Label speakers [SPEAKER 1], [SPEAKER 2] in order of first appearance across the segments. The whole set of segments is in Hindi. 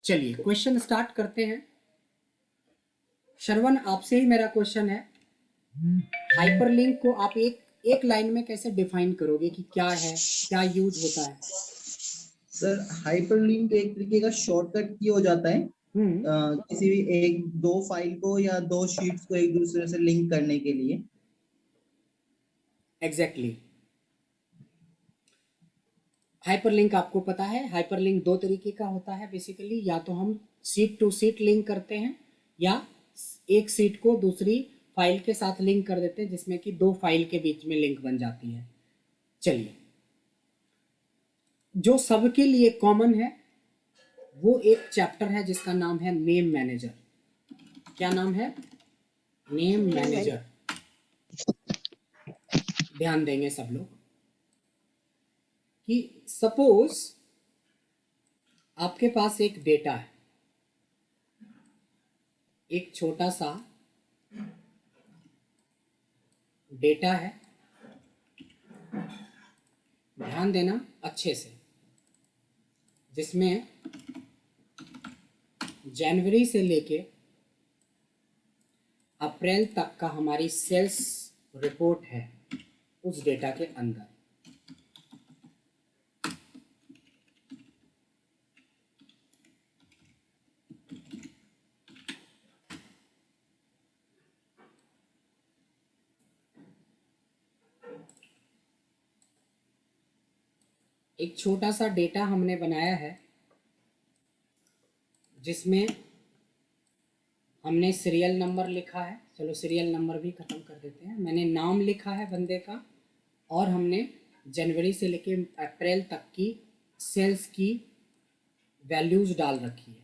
[SPEAKER 1] चलिए क्वेश्चन स्टार्ट करते हैं। श्रवण, आपसे ही मेरा क्वेश्चन है, हाइपरलिंक को आप एक लाइन में कैसे डिफाइन करोगे कि क्या है, क्या यूज होता है?
[SPEAKER 2] सर हाइपरलिंक एक तरीके का शॉर्टकट की हो जाता है किसी भी एक दो फाइल को या दो शीट्स को एक दूसरे से लिंक करने के लिए।
[SPEAKER 1] एग्जैक्टली। हाइपरलिंक आपको पता है, हाइपरलिंक दो तरीके का होता है बेसिकली, या तो हम सीट टू सीट लिंक करते हैं या एक सीट को दूसरी फाइल के साथ लिंक कर देते हैं, जिसमें कि दो फाइल के बीच में लिंक बन जाती है। चलिए, जो सबके लिए कॉमन है वो एक चैप्टर है जिसका नाम है नेम मैनेजर। क्या नाम है? Name manager. ध्यान देंगे सब लोग कि सपोज आपके पास एक डेटा है, एक छोटा सा डेटा है, ध्यान देना अच्छे से, जिसमें जनवरी से लेके अप्रैल तक का हमारी सेल्स रिपोर्ट है उस डेटा के अंदर। एक छोटा सा डेटा हमने बनाया है जिसमें हमने सीरियल नंबर लिखा है। चलो सीरियल नंबर भी ख़त्म कर देते हैं। मैंने नाम लिखा है बंदे का, और हमने जनवरी से लेके अप्रैल तक की सेल्स की वैल्यूज डाल रखी है।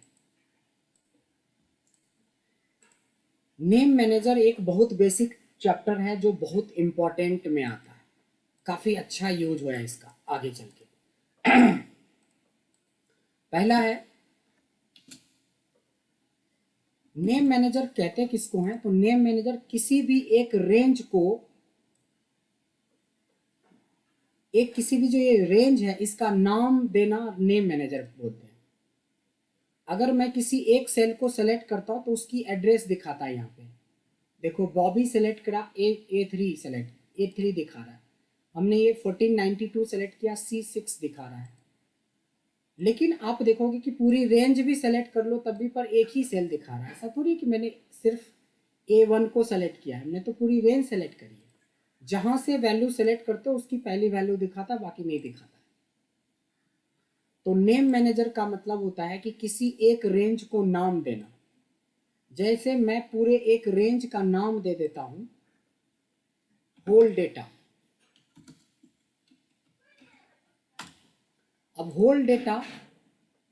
[SPEAKER 1] नेम मैनेजर एक बहुत बेसिक चैप्टर है जो बहुत इम्पोर्टेंट में आता है, काफ़ी अच्छा यूज हुआ है इसका आगे चल के। पहला है, नेम मैनेजर कहते किसको हैं? तो नेम मैनेजर किसी भी एक रेंज को, एक किसी भी जो ये रेंज है इसका नाम देना नेम मैनेजर बोलते हैं। अगर मैं किसी एक सेल को सेलेक्ट करता हूं तो उसकी एड्रेस दिखाता है। यहाँ पे देखो, बॉबी सेलेक्ट करा, A3 सेलेक्ट, A3 दिखा रहा है। हमने ये 1492 सेलेक्ट किया, C6 दिखा रहा है। लेकिन आप देखोगे कि पूरी रेंज भी सेलेक्ट कर लो तब भी पर एक ही सेल दिखा रहा है। ऐसा थोड़ी कि मैंने सिर्फ A1 को सेलेक्ट किया है, हमने तो पूरी रेंज सेलेक्ट करी है। जहां से वैल्यू सेलेक्ट करते हो उसकी पहली वैल्यू दिखाता, बाकी नहीं दिखाता। तो नेम मैनेजर का मतलब होता है कि किसी एक रेंज को नाम देना। जैसे मैं पूरे एक रेंज का नाम दे देता हूं, होल डेटा। अब होल डेटा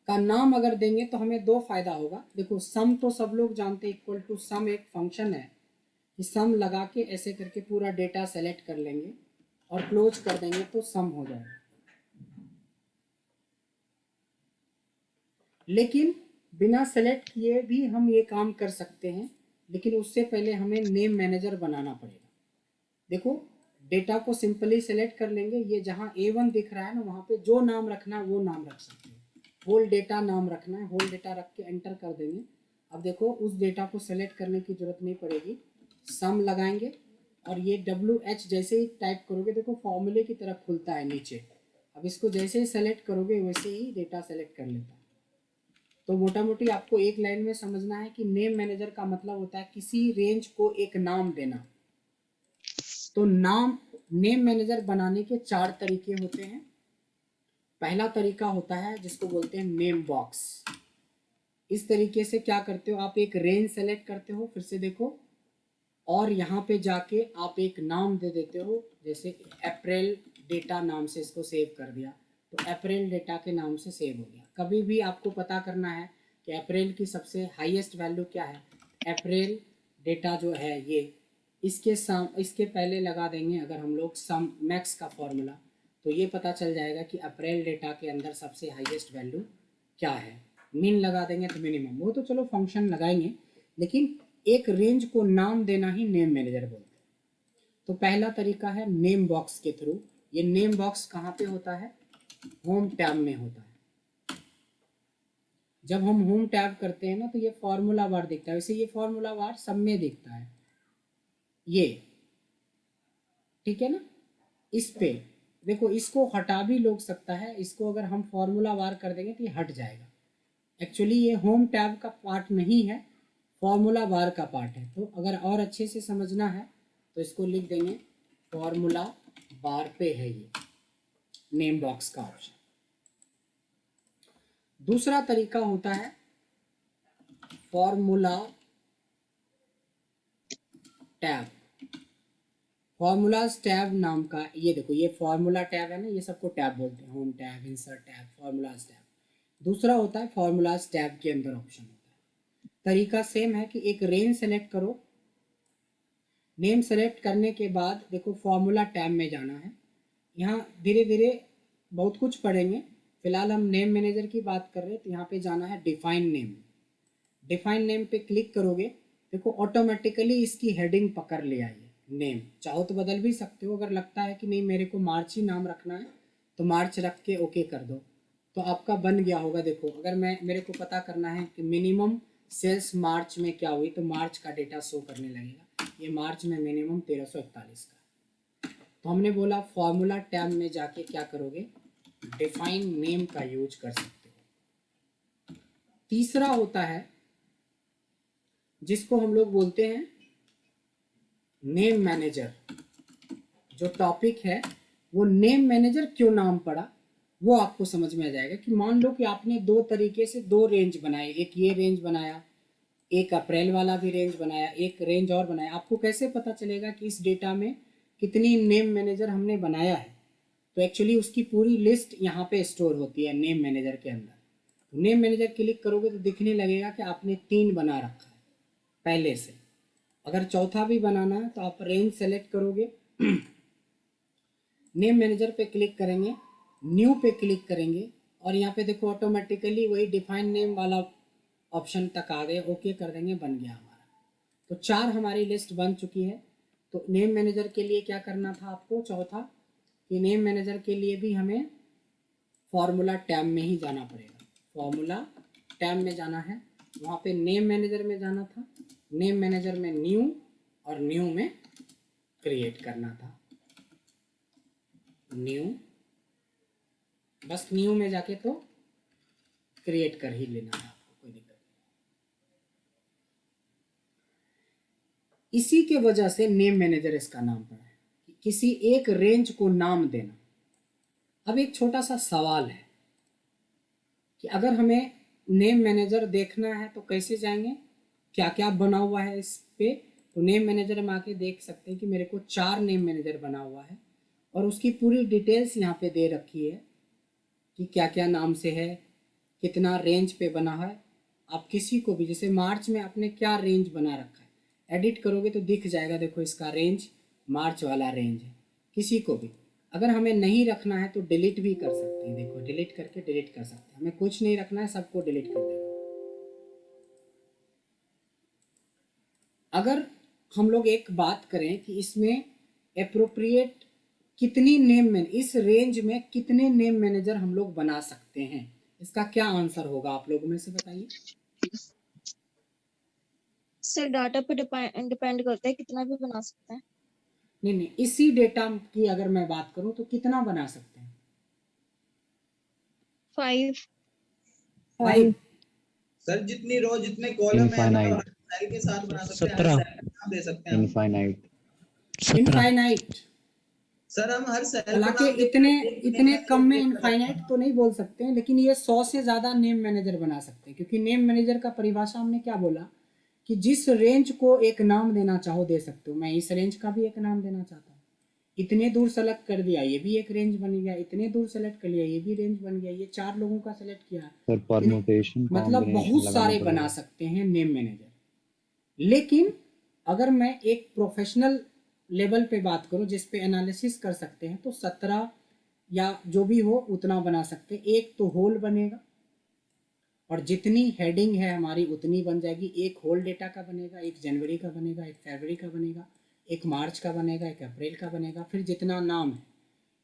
[SPEAKER 1] का नाम अगर देंगे तो हमें दो फायदा होगा। देखो, सम तो सब लोग जानते हैं, इक्वल टू सम एक फंक्शन है कि सम लगा के ऐसे करके पूरा डेटा सेलेक्ट कर लेंगे और क्लोज कर देंगे तो सम हो जाएगा। लेकिन बिना सेलेक्ट किए भी हम ये काम कर सकते हैं, लेकिन उससे पहले हमें नेम मैनेजर बनाना पड़ेगा। देखो, डेटा को सिंपली सेलेक्ट कर लेंगे, ये जहाँ A1 दिख रहा है ना, वहाँ पे जो नाम रखना है वो नाम रख सकते हैं। होल डेटा नाम रखना है, होल डेटा रख के एंटर कर देंगे। अब देखो, उस डेटा को सेलेक्ट करने की जरूरत नहीं पड़ेगी, सम लगाएंगे और ये WH जैसे ही टाइप करोगे, देखो फॉर्मूले की तरफ खुलता है नीचे। अब इसको जैसे ही सेलेक्ट करोगे वैसे ही डेटा सेलेक्ट कर लेता है। तो मोटा मोटी आपको एक लाइन में समझना है कि नेम मैनेजर का मतलब होता है किसी रेंज को एक नाम देना। तो नाम, नेम मैनेजर बनाने के 4 तरीके होते हैं। पहला तरीका होता है जिसको बोलते हैं नेम बॉक्स। इस तरीके से क्या करते हो, आप एक रेंज सेलेक्ट करते हो, फिर से देखो, और यहाँ पे जाके आप एक नाम दे देते हो। जैसे अप्रैल डेटा नाम से इसको सेव कर दिया, तो अप्रैल डेटा के नाम से सेव हो गया। कभी भी आपको पता करना है कि अप्रैल की सबसे हाईएस्ट वैल्यू क्या है, अप्रैल डेटा जो है ये, इसके पहले लगा देंगे अगर हम लोग सम मैक्स का फॉर्मूला, तो ये पता चल जाएगा कि अप्रैल डेटा के अंदर सबसे हाईएस्ट वैल्यू क्या है। मिन लगा देंगे तो मिनिमम, वो तो चलो फंक्शन लगाएंगे, लेकिन एक रेंज को नाम देना ही नेम मैनेजर बोलते हैं। तो पहला तरीका है नेम बॉक्स के थ्रू। ये नेम बॉक्स कहाँ पे होता है? होम टैब में होता है। जब हम होम टैब करते हैं ना तो ये फॉर्मूला बार दिखता है, वैसे ये फॉर्मूला बार सब में दिखता है ये, ठीक है ना। इस पे देखो, इसको हटा भी लोग सकता है, इसको अगर हम फॉर्मूला बार कर देंगे तो ये हट जाएगा। एक्चुअली ये होम टैब का पार्ट नहीं है, फॉर्मूला बार का पार्ट है। तो अगर और अच्छे से समझना है तो इसको लिख देंगे फॉर्मूला बार पे है ये नेम बॉक्स का ऑप्शन। दूसरा तरीका होता है फॉर्मूला टैब। फॉर्मूलाज टैब नाम का, ये देखो ये फॉर्मूला टैब है ना, ये सबको टैब बोलते हैं, home tab, insert tab, formulas tab. दूसरा होता है फॉर्मूलाज टैब के अंदर ऑप्शन होता है। तरीका सेम है कि एक रेंज सेलेक्ट करो, नेम सेलेक्ट करने के बाद देखो फॉर्मूला टैब में जाना है। यहाँ धीरे धीरे बहुत कुछ पढ़ेंगे, फिलहाल हम नेम मैनेजर की बात कर रहे हैं। तो यहाँ पे जाना है डिफाइन नेम। डिफाइन नेम पे क्लिक करोगे, देखो ऑटोमेटिकली इसकी हेडिंग पकड़ ले आई नेम। चाहो तो बदल भी सकते हो, अगर लगता है कि नहीं मेरे को मार्च ही नाम रखना है तो मार्च रख के ओके कर दो, तो आपका बन गया होगा। देखो अगर मेरे को पता करना है कि मिनिमम सेल्स मार्च में क्या हुई, तो मार्च का डेटा शो करने लगेगा। ये मार्च में मिनिमम 1341 का। तो हमने बोला फॉर्मूला टैब में जाके क्या करोगे, डिफाइन नेम का यूज कर सकते हो। तीसरा होता है जिसको हम लोग बोलते हैं नेम मैनेजर। जो टॉपिक है वो नेम मैनेजर क्यों नाम पड़ा वो आपको समझ में आ जाएगा। कि मान लो कि आपने दो तरीके से दो रेंज बनाए, एक ये रेंज बनाया, एक अप्रैल वाला भी रेंज बनाया, एक रेंज और बनाया। आपको कैसे पता चलेगा कि इस डेटा में कितनी नेम मैनेजर हमने बनाया है? तो एक्चुअली उसकी पूरी लिस्ट यहाँ पे स्टोर होती है नेम मैनेजर के अंदर। तो नेम मैनेजर क्लिक करोगे तो दिखने लगेगा कि आपने 3 बना रखा है पहले से। अगर चौथा भी बनाना है तो आप रेंज सेलेक्ट करोगे, नेम मैनेजर पे क्लिक करेंगे, न्यू पे क्लिक करेंगे, और यहाँ पे देखो ऑटोमेटिकली वही डिफाइन नेम वाला ऑप्शन तक आ गए, ओके कर देंगे, बन गया हमारा। तो 4 हमारी लिस्ट बन चुकी है। तो नेम मैनेजर के लिए क्या करना था आपको, चौथा, कि नेम मैनेजर के लिए भी हमें फॉर्मूला टैब में ही जाना पड़ेगा। फॉर्मूला टैब में जाना है, वहाँ पे नेम मैनेजर में जाना था, नेम मैनेजर में न्यू, और न्यू में क्रिएट करना था न्यू। बस न्यू में जाके तो क्रिएट कर ही लेना है आपको, कोई दिक्कत नहीं। इसी के वजह से नेम मैनेजर इसका नाम पड़ा है, कि किसी एक रेंज को नाम देना। अब एक छोटा सा सवाल है कि अगर हमें नेम मैनेजर देखना है तो कैसे जाएंगे, क्या क्या बना हुआ है इस पे। तो नेम मैनेजर में आके देख सकते हैं कि मेरे को 4 नेम मैनेजर बना हुआ है, और उसकी पूरी डिटेल्स यहाँ पे दे रखी है कि क्या क्या नाम से है, कितना रेंज पे बना है। आप किसी को भी, जैसे मार्च में आपने क्या रेंज बना रखा है, एडिट करोगे तो दिख जाएगा, देखो इसका रेंज मार्च वाला रेंज है। किसी को भी अगर हमें नहीं रखना है तो डिलीट भी कर सकते हैं, देखो डिलीट करके डिलीट कर सकते हैं। हमें कुछ नहीं रखना है, सबको डिलीट कर देगा। अगर हम लोग एक बात करें कि इसमें एप्रोप्रिएट कितनी नेम में, इस रेंज में कितने नेम मैनेजर हम लोग बना सकते हैं, इसका क्या आंसर होगा आप लोगों में से बताइए।
[SPEAKER 3] सर डाटा पे डिपेंड करता है, कितना भी बना सकते हैं।
[SPEAKER 1] नहीं, इसी डेटा की अगर मैं बात करूं तो कितना बना सकते हैं?
[SPEAKER 3] 5
[SPEAKER 2] सर जितनी रो जितने कॉलम है मतलब हर सेल के साथ बना सकते हैं, हर
[SPEAKER 4] 17
[SPEAKER 2] सेल का नाम दे सकते हैं हम।
[SPEAKER 1] इनफाइनाइट।
[SPEAKER 2] सर हम हर सेल का
[SPEAKER 1] हालांकि
[SPEAKER 2] नाम दे
[SPEAKER 1] इतने
[SPEAKER 2] सकते हैं,
[SPEAKER 1] इतने कम में
[SPEAKER 2] एक
[SPEAKER 1] इनफाइनाइट तो नहीं बोल सकते हैं, लेकिन ये 100 से ज़्यादा नेम मैनेजर बना सकते हैं। क्योंकि नेम मैनेजर का परिभाषा हमने क्या बोला कि जिस रेंज को एक नाम देना चाहो दे सकते हो। मैं इस रेंज का भी एक नाम देना चाहता हूँ, इतने दूर सेलेक्ट कर दिया, ये भी एक रेंज बन गया, इतने दूर सेलेक्ट कर लिया, ये भी रेंज बन गया, ये 4 लोगों का सेलेक्ट किया, मतलब बहुत सारे बना सकते हैं नेम मैनेजर। लेकिन अगर मैं एक प्रोफेशनल लेवल पे बात करूं जिस पे एनालिसिस कर सकते हैं, तो 17 या जो भी हो उतना बना सकते हैं। एक तो होल बनेगा, और जितनी हेडिंग है हमारी उतनी बन जाएगी। एक होल डेटा का बनेगा, एक जनवरी का बनेगा, एक फरवरी का बनेगा, एक मार्च का बनेगा, एक अप्रैल का बनेगा। फिर जितना नाम है,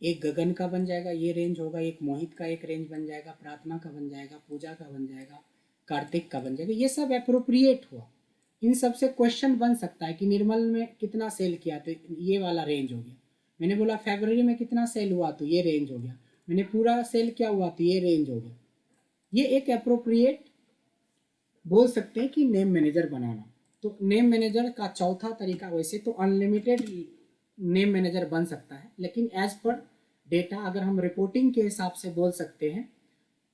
[SPEAKER 1] एक गगन का बन जाएगा, ये रेंज होगा, एक मोहित का एक रेंज बन जाएगा, प्रार्थना का बन जाएगा, पूजा का बन जाएगा, कार्तिक का बन जाएगा। ये सब अप्रोप्रिएट हुआ। इन सब से क्वेश्चन बन सकता है कि निर्मल में कितना सेल किया तो ये वाला रेंज हो गया। मैंने बोला फरवरी में कितना सेल हुआ तो ये रेंज हो गया। मैंने पूरा सेल क्या हुआ तो ये रेंज हो गया। ये एक अप्रोप्रिएट बोल सकते हैं कि नेम मैनेजर बनाना। तो नेम मैनेजर का चौथा तरीका, वैसे तो अनलिमिटेड नेम मैनेजर बन सकता है, लेकिन एज पर डेटा अगर हम रिपोर्टिंग के हिसाब से बोल सकते हैं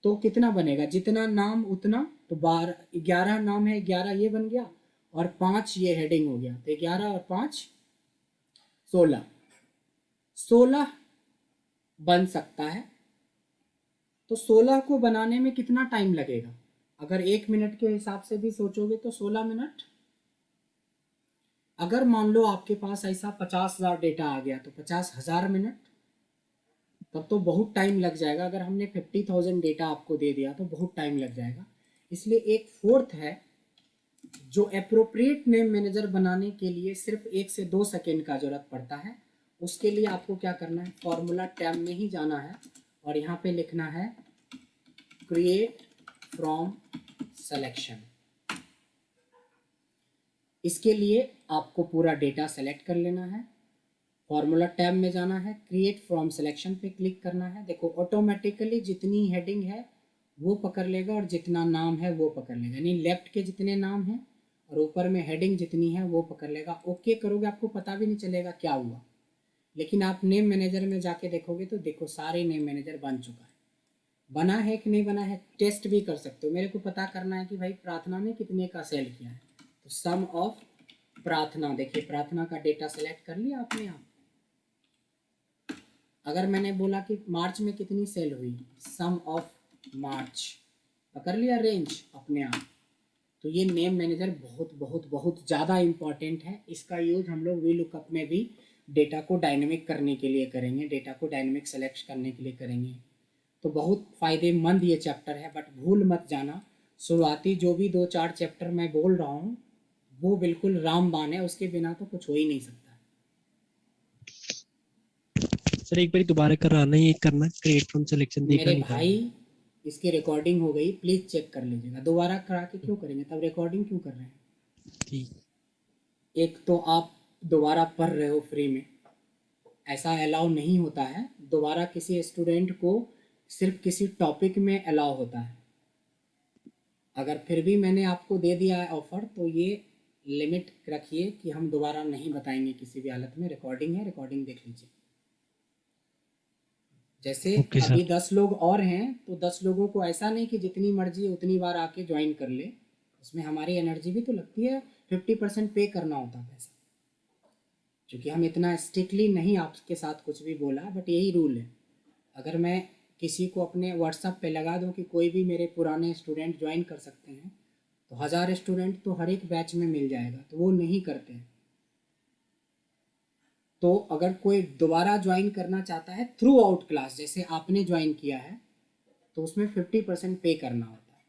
[SPEAKER 1] तो कितना बनेगा, जितना नाम उतना, तो 11 नाम है, 11 ये बन गया और 5 ये हेडिंग हो गया, तो 11 और 5 16 बन सकता है। तो 16 को बनाने में कितना टाइम लगेगा, अगर 1 मिनट के हिसाब से भी सोचोगे तो 16 मिनट। अगर मान लो आपके पास ऐसा 50,000 डेटा आ गया तो 50,000 मिनट, तब तो बहुत टाइम लग जाएगा। अगर हमने 50,000 डेटा आपको दे दिया तो बहुत टाइम लग जाएगा। इसलिए एक फोर्थ है जो अप्रोप्रिएट नेम मैनेजर बनाने के लिए सिर्फ 1 से 2 सेकेंड का जरूरत पड़ता है। उसके लिए आपको क्या करना है, फॉर्मूला टैब में ही जाना है और यहाँ पे लिखना है क्रिएट फ्रॉम सिलेक्शन। इसके लिए आपको पूरा डेटा सेलेक्ट कर लेना है, फॉर्मूला टैब में जाना है, क्रिएट फ्रॉम सिलेक्शन पे क्लिक करना है। देखो ऑटोमेटिकली जितनी हेडिंग है वो पकड़ लेगा और जितना नाम है वो पकड़ लेगा, यानी लेफ्ट के जितने नाम हैं और ऊपर में हेडिंग जितनी है वो पकड़ लेगा। ओके करोगे आपको पता भी नहीं चलेगा क्या हुआ। लेकिन आप नेम मैनेजर में जाके देखोगे तो देखो सारे नेम मैनेजर बन चुका है। बना है कि नहीं बना है टेस्ट भी कर सकते हो। मेरे को पता करना है कि भाई प्रार्थना ने कितने का सेल किया है, तो सम ऑफ प्रार्थना, देखिए प्रार्थना का डेटा सेलेक्ट कर लिया आपने आप। अगर मैंने बोला कि मार्च में कितनी सेल हुई, सम ऑफ मार्च, पकड़ लिया रेंज अपने आप। तो ये नेम मैनेजर बहुत बहुत बहुत ज़्यादा इम्पॉर्टेंट है। इसका यूज हम लोग वीलुकअप में भी डेटा को डायनेमिक करने के लिए करेंगे, डेटा को डायनेमिक सेलेक्ट करने के लिए करेंगे। तो बहुत फ़ायदेमंद ये चैप्टर है। बट भूल मत जाना, शुरुआती जो भी 2-4 चैप्टर मैं बोल रहा हूँ वो बिल्कुल रामबाण है, उसके बिना तो कुछ हो ही नहीं सकता।
[SPEAKER 4] सर एक बार दोबारा कराना, ये करना क्रिएट फ्रॉम सिलेक्शन, देखा
[SPEAKER 1] मेरे
[SPEAKER 4] नहीं था।
[SPEAKER 1] भाई इसकी रिकॉर्डिंग हो गई, प्लीज़ चेक कर लीजिएगा। दोबारा करा के क्यों करेंगे, तब रिकॉर्डिंग क्यों कर रहे हैं।
[SPEAKER 4] ठीक,
[SPEAKER 1] एक तो आप दोबारा पढ़ रहे हो फ्री में, ऐसा अलाउ नहीं होता है। दोबारा किसी स्टूडेंट को सिर्फ किसी टॉपिक में अलाउ होता है। अगर फिर भी मैंने आपको दे दिया है ऑफर तो ये लिमिट रखिए कि हम दोबारा नहीं बताएंगे किसी भी हालत में। रिकॉर्डिंग है, रिकॉर्डिंग देख लीजिए। जैसे
[SPEAKER 4] ओके सर।
[SPEAKER 1] अभी 10 लोग और हैं तो 10 लोगों को ऐसा नहीं कि जितनी मर्जी उतनी बार आके ज्वाइन कर ले, उसमें हमारी एनर्जी भी तो लगती है। 50% पे करना होता है पैसा, क्योंकि हम इतना स्ट्रिक्टली नहीं आपके साथ कुछ भी बोला, बट यही रूल है। अगर मैं किसी को अपने व्हाट्सएप पे लगा दूं कि कोई भी मेरे पुराने स्टूडेंट ज्वाइन कर सकते हैं तो 1000 स्टूडेंट तो हर एक बैच में मिल जाएगा, तो वो नहीं करते हैं। तो अगर कोई दोबारा ज्वाइन करना चाहता है थ्रू आउट क्लास, जैसे आपने ज्वाइन किया है, तो उसमें 50% पे करना होता है।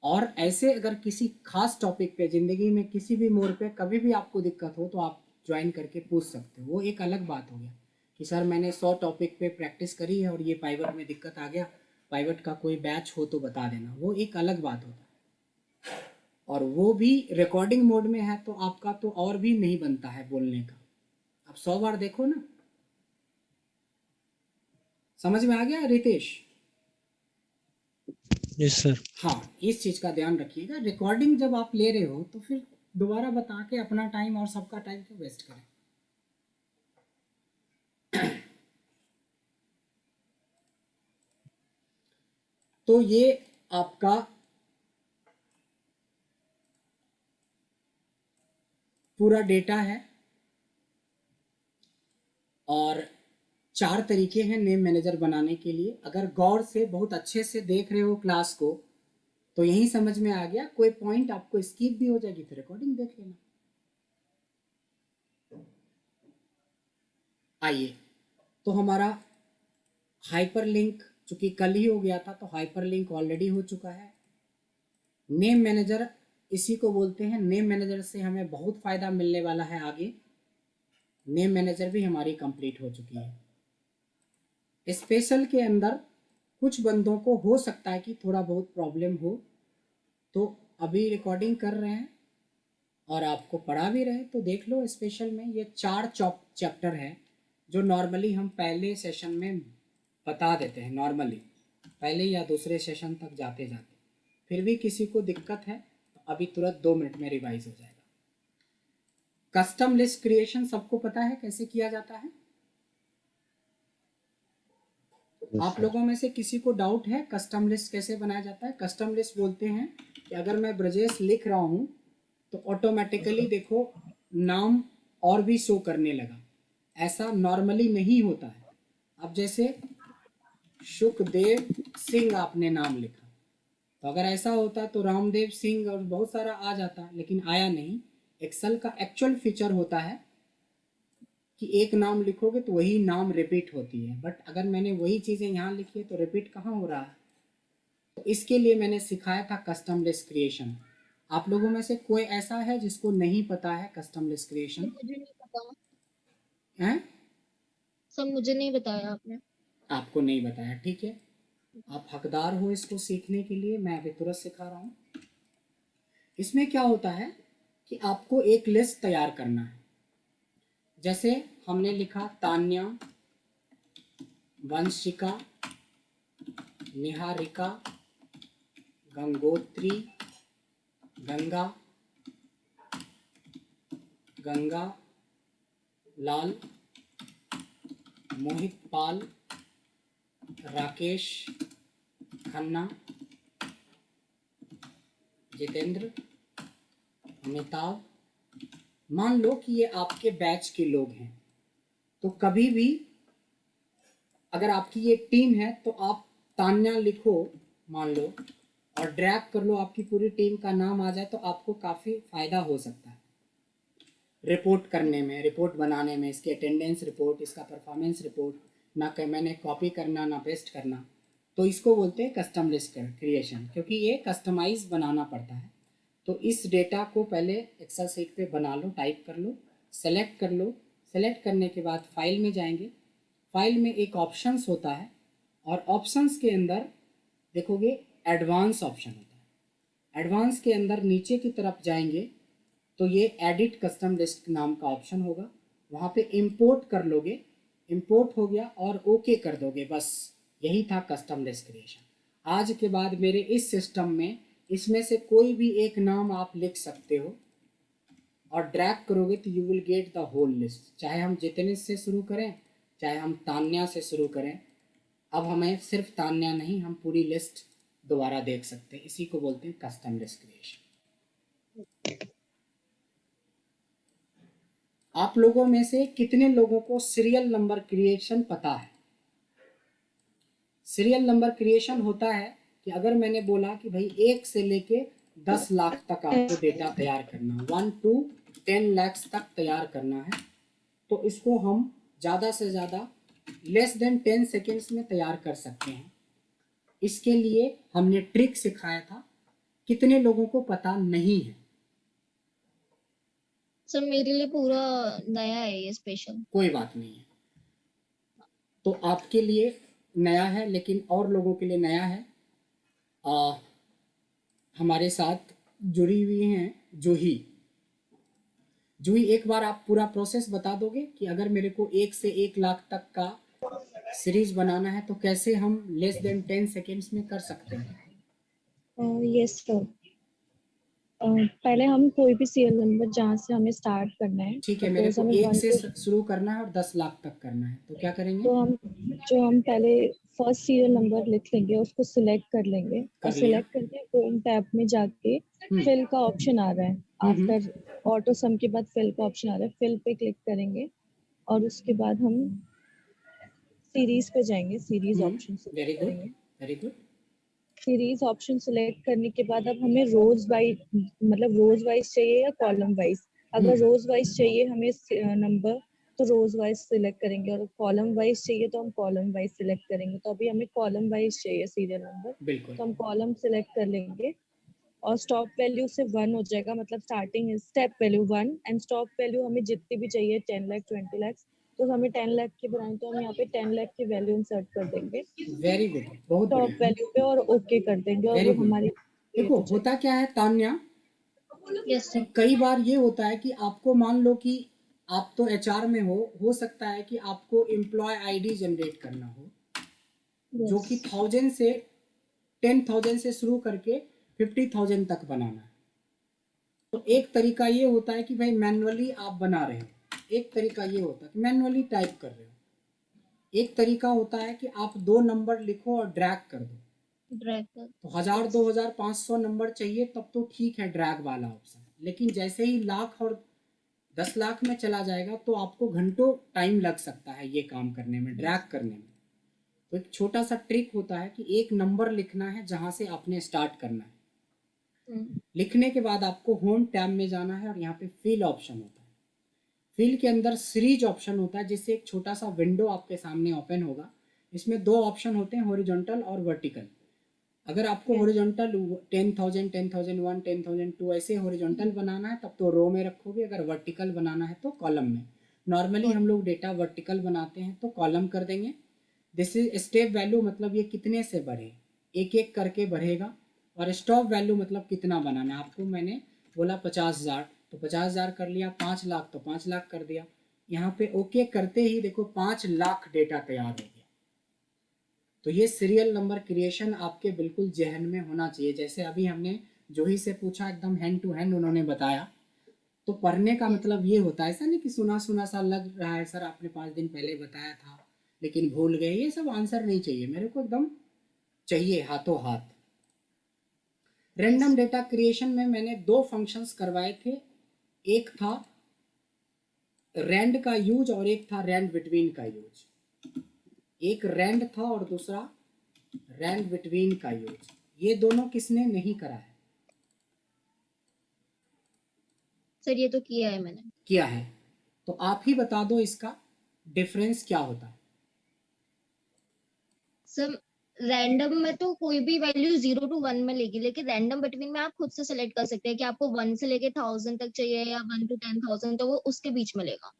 [SPEAKER 1] और ऐसे अगर किसी खास टॉपिक पे ज़िंदगी में किसी भी मोड़ पे कभी भी आपको दिक्कत हो तो आप ज्वाइन करके पूछ सकते हो। वो एक अलग बात हो गया कि सर मैंने 100 टॉपिक पे प्रैक्टिस करी है और ये पाइवट में दिक्कत आ गया, पाइवट का कोई बैच हो तो बता देना, वो एक अलग बात होता है। और वो भी रिकॉर्डिंग मोड में है तो आपका तो और भी नहीं बनता है बोलने का। आप 100 बार देखो ना। समझ में आ गया रितेश?
[SPEAKER 4] Yes sir.
[SPEAKER 1] हाँ, इस चीज़ का ध्यान रखिएगा। रिकॉर्डिंग जब आप ले रहे हो तो फिर दोबारा बता के अपना टाइम और सबका टाइम क्यों वेस्ट करें। तो ये आपका पूरा डेटा है और 4 तरीके हैं नेम मैनेजर बनाने के लिए। अगर गौर से बहुत अच्छे से देख रहे हो क्लास को तो यही समझ में आ गया। कोई पॉइंट आपको स्किप भी हो जाएगी तो रिकॉर्डिंग देख लेना। आइए, तो हमारा हाइपरलिंक चूंकि कल ही हो गया था तो हाइपरलिंक ऑलरेडी हो चुका है। नेम मैनेजर इसी को बोलते हैं। नेम मैनेजर से हमें बहुत फ़ायदा मिलने वाला है आगे। नेम मैनेजर भी हमारी कंप्लीट हो चुकी है। स्पेशल के अंदर कुछ बंदों को हो सकता है कि थोड़ा बहुत प्रॉब्लम हो, तो अभी रिकॉर्डिंग कर रहे हैं और आपको पढ़ा भी रहे, तो देख लो स्पेशल में ये 4 चैप्टर है जो नॉर्मली हम पहले सेशन में बता देते हैं, नॉर्मली पहले या दूसरे सेशन तक जाते जाते। फिर भी किसी को दिक्कत है तो अभी तुरंत 2 मिनट में रिवाइज हो जाएगा। कस्टम लिस्ट क्रिएशन सबको पता है कैसे किया जाता है? आप लोगों में से किसी को डाउट है कस्टम लिस्ट कैसे बनाया जाता है? कस्टम लिस्ट बोलते हैं कि अगर मैं ब्रजेश लिख रहा हूँ तो ऑटोमेटिकली देखो नाम और भी शो करने लगा। ऐसा नॉर्मली नहीं होता है। अब जैसे सुखदेव सिंह आपने नाम लिखा, तो अगर ऐसा होता तो रामदेव सिंह और बहुत सारा आ जाता, लेकिन आया नहीं। एक्सेल का एक्चुअल फीचर होता है कि एक नाम लिखोगे तो वही नाम रिपीट होती है, बट अगर मैंने वही चीज़ें यहाँ लिखी है तो रिपीट कहाँ हो रहा है? तो इसके लिए मैंने सिखाया था कस्टम लिस्ट क्रिएशन। आप लोगों में से कोई ऐसा है जिसको नहीं पता है कस्टम लिस्ट क्रिएशन?
[SPEAKER 3] मुझे नहीं पता
[SPEAKER 1] हैं?
[SPEAKER 3] सर, मुझे नहीं बताया आपने।
[SPEAKER 1] आपको नहीं बताया, ठीक है। आप हकदार हो इसको सीखने के लिए, मैं अभी तुरंत सिखा रहा हूँ। इसमें क्या होता है कि आपको एक लिस्ट तैयार करना है। जैसे हमने लिखा तान्या, वंशिका, निहारिका, गंगोत्री, गंगा, गंगा लाल, मोहित पाल, राकेश खन्ना, जितेंद्र, अमिताभ। मान लो कि ये आपके बैच के लोग हैं, तो कभी भी अगर आपकी ये टीम है तो आप तान्या लिखो मान लो और ड्रैग कर लो, आपकी पूरी टीम का नाम आ जाए तो आपको काफ़ी फ़ायदा हो सकता है रिपोर्ट करने में, रिपोर्ट बनाने में। इसकी अटेंडेंस रिपोर्ट, इसका परफॉर्मेंस रिपोर्ट, ना कि मैंने कॉपी करना ना पेस्ट करना। तो इसको बोलते हैं कस्टम लिस्ट क्रिएशन, क्योंकि ये कस्टमाइज बनाना पड़ता है। तो इस डेटा को पहले एक्सेल शीट पे बना लो, टाइप कर लो, सेलेक्ट कर लो। सेलेक्ट करने के बाद फाइल में जाएंगे। फाइल में एक ऑप्शंस होता है और ऑप्शंस के अंदर देखोगे एडवांस ऑप्शन होता है। एडवांस के अंदर नीचे की तरफ जाएंगे तो ये एडिट कस्टम लिस्ट नाम का ऑप्शन होगा, वहाँ पे इंपोर्ट कर लोगे। इंपोर्ट हो गया और ओके कर दोगे, बस यही था कस्टम लिस्ट क्रिएशन। आज के बाद मेरे इस सिस्टम में इसमें से कोई भी एक नाम आप लिख सकते हो और ड्रैग करोगे तो you will get the whole list. चाहे हम जितने से शुरू करें, चाहे हम तान्या से शुरू करें, अब हमें सिर्फ तान्या नहीं, हम पूरी लिस्ट दोबारा देख सकते हैं। इसी को बोलते हैं कस्टम लिस्ट क्रिएशन। आप लोगों में से कितने लोगों को सीरियल नंबर क्रिएशन पता है? सीरियल नंबर क्रिएशन होता है कि अगर मैंने बोला कि भाई 1 से लेके 10 लाख तक आपको डेटा तैयार करना है, 1 to 10 lakhs तक तैयार करना है, तो इसको हम ज़्यादा से ज़्यादा लेस देन 10 सेकेंड्स में तैयार कर सकते हैं। इसके लिए हमने ट्रिक सिखाया था, कितने लोगों को पता नहीं है?
[SPEAKER 3] सर, मेरे लिए पूरा नया है ये स्पेशल।
[SPEAKER 1] कोई बात नहीं है, तो आपके लिए नया है, लेकिन और लोगों के लिए नया है। हमारे साथ जुड़ी हुई हैं जूही। जूही, एक बार आप पूरा प्रोसेस बता दोगे कि अगर मेरे को 1 से 1 लाख तक का सीरीज बनाना है तो कैसे हम लेस देन 10 सेकेंड्स में कर सकते हैं?
[SPEAKER 3] Yes sir. पहले हम कोई भी सीरियल नंबर जहाँ से हमें स्टार्ट करना है,
[SPEAKER 1] ठीक है, मेरे
[SPEAKER 3] सपोज
[SPEAKER 1] को
[SPEAKER 3] हमें
[SPEAKER 1] 1
[SPEAKER 3] 1
[SPEAKER 1] से
[SPEAKER 3] to,
[SPEAKER 1] शुरू करना है और 10 लाख तक करना है, तो क्या करेंगे?
[SPEAKER 3] तो हम पहले फर्स्ट सीरियल नंबर लिख लेंगे, उसको सिलेक्ट कर लेंगे और
[SPEAKER 1] कर लिया।
[SPEAKER 3] सिलेक्ट करके होम टैब में जाके फिल का ऑप्शन आ रहा है। आफ्टर ऑटो सम के बाद फिल का ऑप्शन आ रहा है, फिल पे क्लिक करेंगे और उसके बाद हम सीरीज पे जाएंगे, series option
[SPEAKER 1] very
[SPEAKER 3] select
[SPEAKER 1] good,
[SPEAKER 3] करेंगे।
[SPEAKER 1] Very good.
[SPEAKER 3] Series option select करने के बाद अब हमें रोज वाइज, मतलब रोज वाइज चाहिए या कॉलम वाइज। अगर रोज वाइज चाहिए हमें नंबर, तो रोज वाइज सिलेक्ट करेंगे, और कॉलम वाइज चाहिए तो हम कॉलम वाइज सिलेक्ट करेंगे। तो अभी हमें कॉलम वाइज चाहिए सीरियल नंबर,
[SPEAKER 1] बिल्कुल।
[SPEAKER 3] तो हम कॉलम सिलेक्ट कर लेंगे और स्टॉप वैल्यू से 1 हो जाएगा, मतलब starting step value 1 and stop value हमें जितनी भी चाहिए 10 लाख 20 लाख, तो हमें 10 लाख की बनाए तो हम यहाँ पे 10 लाख की वैल्यू इंसर्ट कर देंगे
[SPEAKER 1] वेरी गुड, बहुत
[SPEAKER 3] टॉप
[SPEAKER 1] बढ़िया,
[SPEAKER 3] वैल्यू पे और ओके कर देंगे और
[SPEAKER 1] वेरी
[SPEAKER 3] वो
[SPEAKER 1] गुड।
[SPEAKER 3] हमारी
[SPEAKER 1] देखो
[SPEAKER 3] तो चाहिए।
[SPEAKER 1] होता क्या है तान्या,
[SPEAKER 5] यस
[SPEAKER 1] कि
[SPEAKER 5] सर।
[SPEAKER 1] कई बार ये होता है कि आपको मान लो कि आप तो एचआर में हो सकता है कि आपको एम्प्लॉय आईडी जनरेट करना हो, जो कि 1000 से 10,000 से शुरू करके 50,000 तक बनाना है। तो एक तरीका ये होता है कि भाई मैनुअली आप बना रहे हो, एक तरीका ये होता है कि मैनुअली टाइप कर रहे हो, एक तरीका होता है कि आप 2 नंबर लिखो और ड्रैग कर दो।
[SPEAKER 5] ड्रैग कर।
[SPEAKER 1] तो 1000, 2000, 500 नंबर चाहिए तब तो ठीक है ड्रैग वाला ऑप्शन, लेकिन जैसे ही लाख और 10 लाख में चला जाएगा तो आपको घंटों टाइम लग सकता है ये काम करने में, ड्रैग करने में। तो एक छोटा सा ट्रिक होता है कि एक नंबर लिखना है जहाँ से आपने स्टार्ट करना है। लिखने के बाद आपको होम टैब में जाना है और यहाँ पे फिल ऑप्शन होता है। फिल के अंदर सीरीज ऑप्शन होता है, जिससे एक छोटा सा विंडो आपके सामने ओपन होगा। इसमें 2 ऑप्शन होते हैं, हॉरिजॉन्टल और वर्टिकल। अगर आपको हॉरिजॉन्टल 10,000, 10,001, 10,002 ऐसे हॉरिजॉन्टल बनाना है तब तो रो में रखोगे, अगर वर्टिकल बनाना है तो कॉलम में। नॉर्मली हम लोग डेटा वर्टिकल बनाते हैं तो कॉलम कर देंगे। दिस इज स्टेप वैल्यू, मतलब ये कितने से बढ़े, एक एक करके बढ़ेगा। और स्टॉप वैल्यू मतलब कितना बनाना है आपको। मैंने बोला 50,000 तो 50,000 कर लिया, 5 लाख तो 5 लाख कर दिया। यहाँ पे ओके करते ही देखो 5 लाख डेटा तैयार हो गया। तो ये सीरियल नंबर क्रिएशन आपके बिल्कुल जहन में होना चाहिए। जैसे अभी हमने जोही से पूछा, एकदम हैंड टू हैंड उन्होंने बताया। तो पढ़ने का मतलब ये होता है, ऐसा नहीं कि सुना सुना सा लग रहा है, सर आपने 5 दिन पहले बताया था लेकिन भूल गए, ये सब आंसर नहीं चाहिए मेरे को, एकदम चाहिए हाथों हाथ। रैंडम डेटा क्रिएशन में मैंने 2 फंक्शंस करवाए थे, एक था रैंड का यूज और एक था रैंड बिटवीन का यूज। एक रैंड था और दूसरा रैंड बिटवीन का यूज। ये दोनों किसने नहीं करा है?
[SPEAKER 5] सर ये तो किया है मैंने।
[SPEAKER 1] किया है तो आप ही बता दो इसका डिफरेंस क्या होता है।
[SPEAKER 5] सर रैंडम में तो कोई भी वैल्यू 0 to 1 में लेगी, लेकिन रैंडम बिटवीन में आप खुद से सिलेक्ट कर सकते हैं कि आपको 1 से लेके 1000 तक चाहिए या 1 to 10,000, तो वो उसके बीच में लेगा।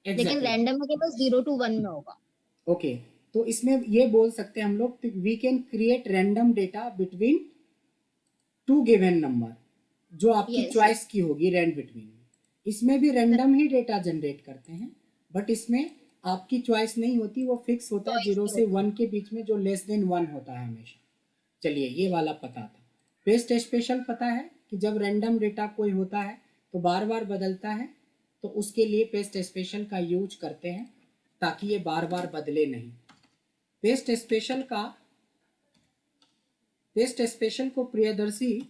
[SPEAKER 5] लेकिन
[SPEAKER 1] एग्जैक्टली
[SPEAKER 5] रैंडम में केवल 0 to 1 में होगा।
[SPEAKER 1] ओके, तो इसमें ये बोल सकते हैं हम लोग, we can create random data between 2 given number, जो आपकी
[SPEAKER 5] Yes,
[SPEAKER 1] चॉइस की होगी रैंड बिटवीन में। इसमें भी रैंडम ही डेटा जनरेट करते हैं, बट इसमें आपकी चॉइस नहीं होती, वो फिक्स होता है 0 से 1 के बीच में, जो लेस देन 1 होता है हमेशा। चलिए ये वाला पता था। पेस्ट स्पेशल पता है कि जब रैंडम डेटा कोई होता है तो बार बार बदलता है, तो उसके लिए पेस्ट स्पेशल का यूज करते हैं ताकि ये बार बार बदले नहीं। पेस्ट स्पेशल को प्रियदर्शी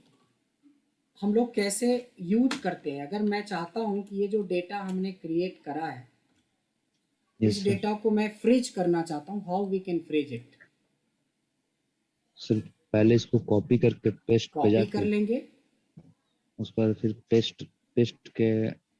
[SPEAKER 1] हम लोग कैसे यूज करते हैं। अगर मैं चाहता हूं कि ये जो डेटा हमने क्रिएट करा है, इस डेटा को मैं फ्रीज करना चाहता हूं, how we can freeze it.
[SPEAKER 6] Sir पहले इसको कॉपी करके पेस्ट पे
[SPEAKER 1] कॉपी
[SPEAKER 6] जाके
[SPEAKER 1] कर लेंगे,
[SPEAKER 6] उस पर फिर पेस्ट के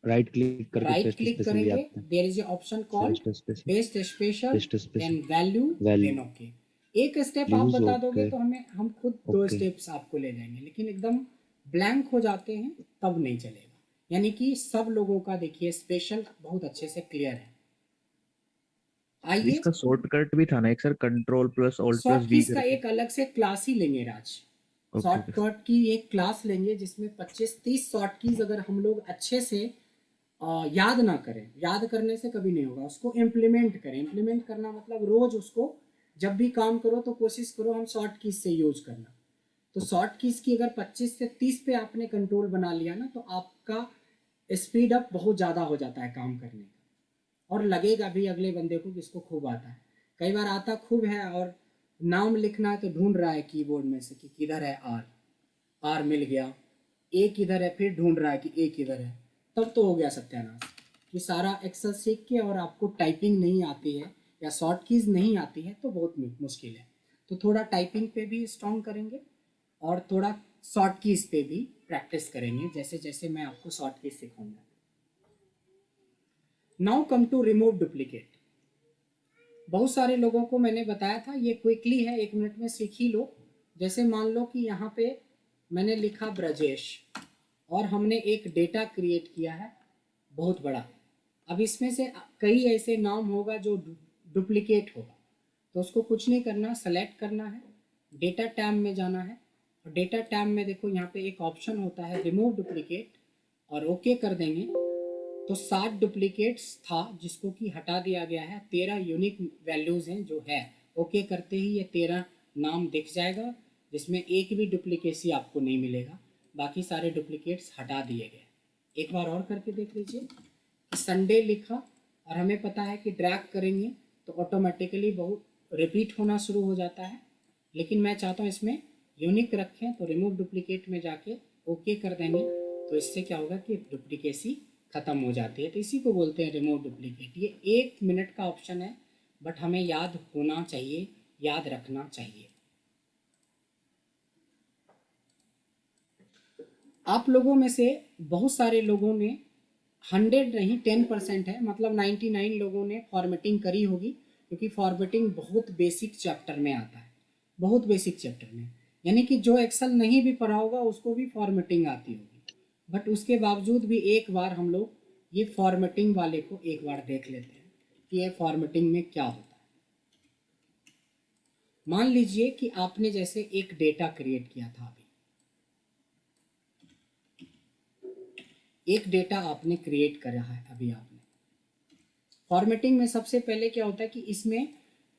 [SPEAKER 6] राइट क्लिक करके
[SPEAKER 1] राइट
[SPEAKER 6] पेस्ट
[SPEAKER 1] क्लिक
[SPEAKER 6] स्पेशल भी
[SPEAKER 1] करेंगे,
[SPEAKER 6] आता है।
[SPEAKER 1] There is a option called paste special,
[SPEAKER 6] paste special
[SPEAKER 1] then value, then okay. एक स्टेप आप
[SPEAKER 6] यूज
[SPEAKER 1] बता दोगे
[SPEAKER 6] ओके
[SPEAKER 1] तो हम खुद 2
[SPEAKER 6] ओके
[SPEAKER 1] स्टेप्स आपको ले जाएंगे, लेकिन एकदम ब्लैंक हो जाते हैं तब नहीं चलेगा। यानी कि सब लोगों का देखिए स्पेशल बहुत अच्छे से क्लियर है। आइए
[SPEAKER 7] इसका शॉर्टकट भी था ना एक sir, control plus alt plus
[SPEAKER 1] short
[SPEAKER 7] V
[SPEAKER 1] keys का
[SPEAKER 7] करके।
[SPEAKER 1] एक अलग से क्लास ही लेंगे राज। शॉर्टकट की एक क्लास लेंगे जिसमें 25-30 शॉर्ट कीज अगर हम लोग अच्छे से याद ना करें, याद करने से कभी नहीं होगा, उसको इम्प्लीमेंट करें। इम्प्लीमेंट करना मतलब रोज उसको जब भी काम करो तो कोशिश करो हम शॉर्ट कीज से यूज करना। तो शॉर्ट कीज की अगर 25 से 30 पे आपने कंट्रोल बना लिया ना, तो आपका स्पीड अप बहुत ज़्यादा हो जाता है काम करने का, और लगेगा भी अगले बंदे को कि इसको खूब आता है। कई बार आता खूब है और नाम लिखना है तो ढूंढ रहा है कीबोर्ड में से कि किधर है आर मिल गया, ए किधर है, फिर ढूंढ रहा है कि ए किधर है, तब तो हो गया सत्यानाश। कि सारा एक्सेल सीख के और आपको टाइपिंग नहीं आती है या शॉर्ट कीज नहीं आती है तो बहुत मुश्किल है। तो थोड़ा टाइपिंग पे भी स्ट्रॉन्ग करेंगे और थोड़ा शॉर्ट कीज पे भी प्रैक्टिस करेंगे, जैसे जैसे मैं आपको शॉर्ट कीज सिखाऊंगा। Now come to remove duplicate. बहुत सारे लोगों को मैंने बताया था, ये क्विकली है, 1 मिनट में सीख ही लो। जैसे मान लो कि यहाँ पे मैंने लिखा ब्रजेश और हमने एक डेटा क्रिएट किया है बहुत बड़ा। अब इसमें से कई ऐसे नाम होगा जो डुप्लीकेट होगा, तो उसको कुछ नहीं करना, सेलेक्ट करना है, डेटा टैब में जाना है, और डेटा टैब में देखो यहाँ पे एक ऑप्शन होता है रिमूव डुप्लीकेट, और ओके कर देंगे तो 7 डुप्लीकेट्स था जिसको कि हटा दिया गया है। 13 यूनिक वैल्यूज़ हैं जो है, ओके करते ही ये 13 नाम दिख जाएगा जिसमें एक भी डुप्लीकेसी आपको नहीं मिलेगा, बाकी सारे डुप्लीकेट्स हटा दिए गए। एक बार और करके देख लीजिए, संडे लिखा और हमें पता है कि ड्रैग करेंगे तो ऑटोमेटिकली बहुत रिपीट होना शुरू हो जाता है, लेकिन मैं चाहता हूँ इसमें यूनिक रखें, तो रिमूव डुप्लीकेट में जाके ओके कर देंगे तो इससे क्या होगा कि डुप्लीकेसी ख़त्म हो जाती है। तो इसी को बोलते हैं रिमूव डुप्लीकेट। ये 1 मिनट का ऑप्शन है, बट हमें याद होना चाहिए, याद रखना चाहिए। आप लोगों में से बहुत सारे लोगों ने 100 नहीं 10% है, मतलब 99 लोगों ने फॉर्मेटिंग करी होगी, क्योंकि फॉर्मेटिंग बहुत बेसिक चैप्टर में आता है, बहुत बेसिक चैप्टर में, यानी कि जो एक्सेल नहीं भी पढ़ा होगा उसको भी फॉर्मेटिंग आती होगी। बट उसके बावजूद भी एक बार हम लोग ये फॉर्मेटिंग वाले को एक बार देख लेते हैं कि ये फॉर्मेटिंग में क्या होता है। मान लीजिए कि आपने जैसे एक डेटा क्रिएट किया था, अभी एक डेटा आपने क्रिएट करा है अभी आपने। फॉर्मेटिंग में सबसे पहले क्या होता है कि इसमें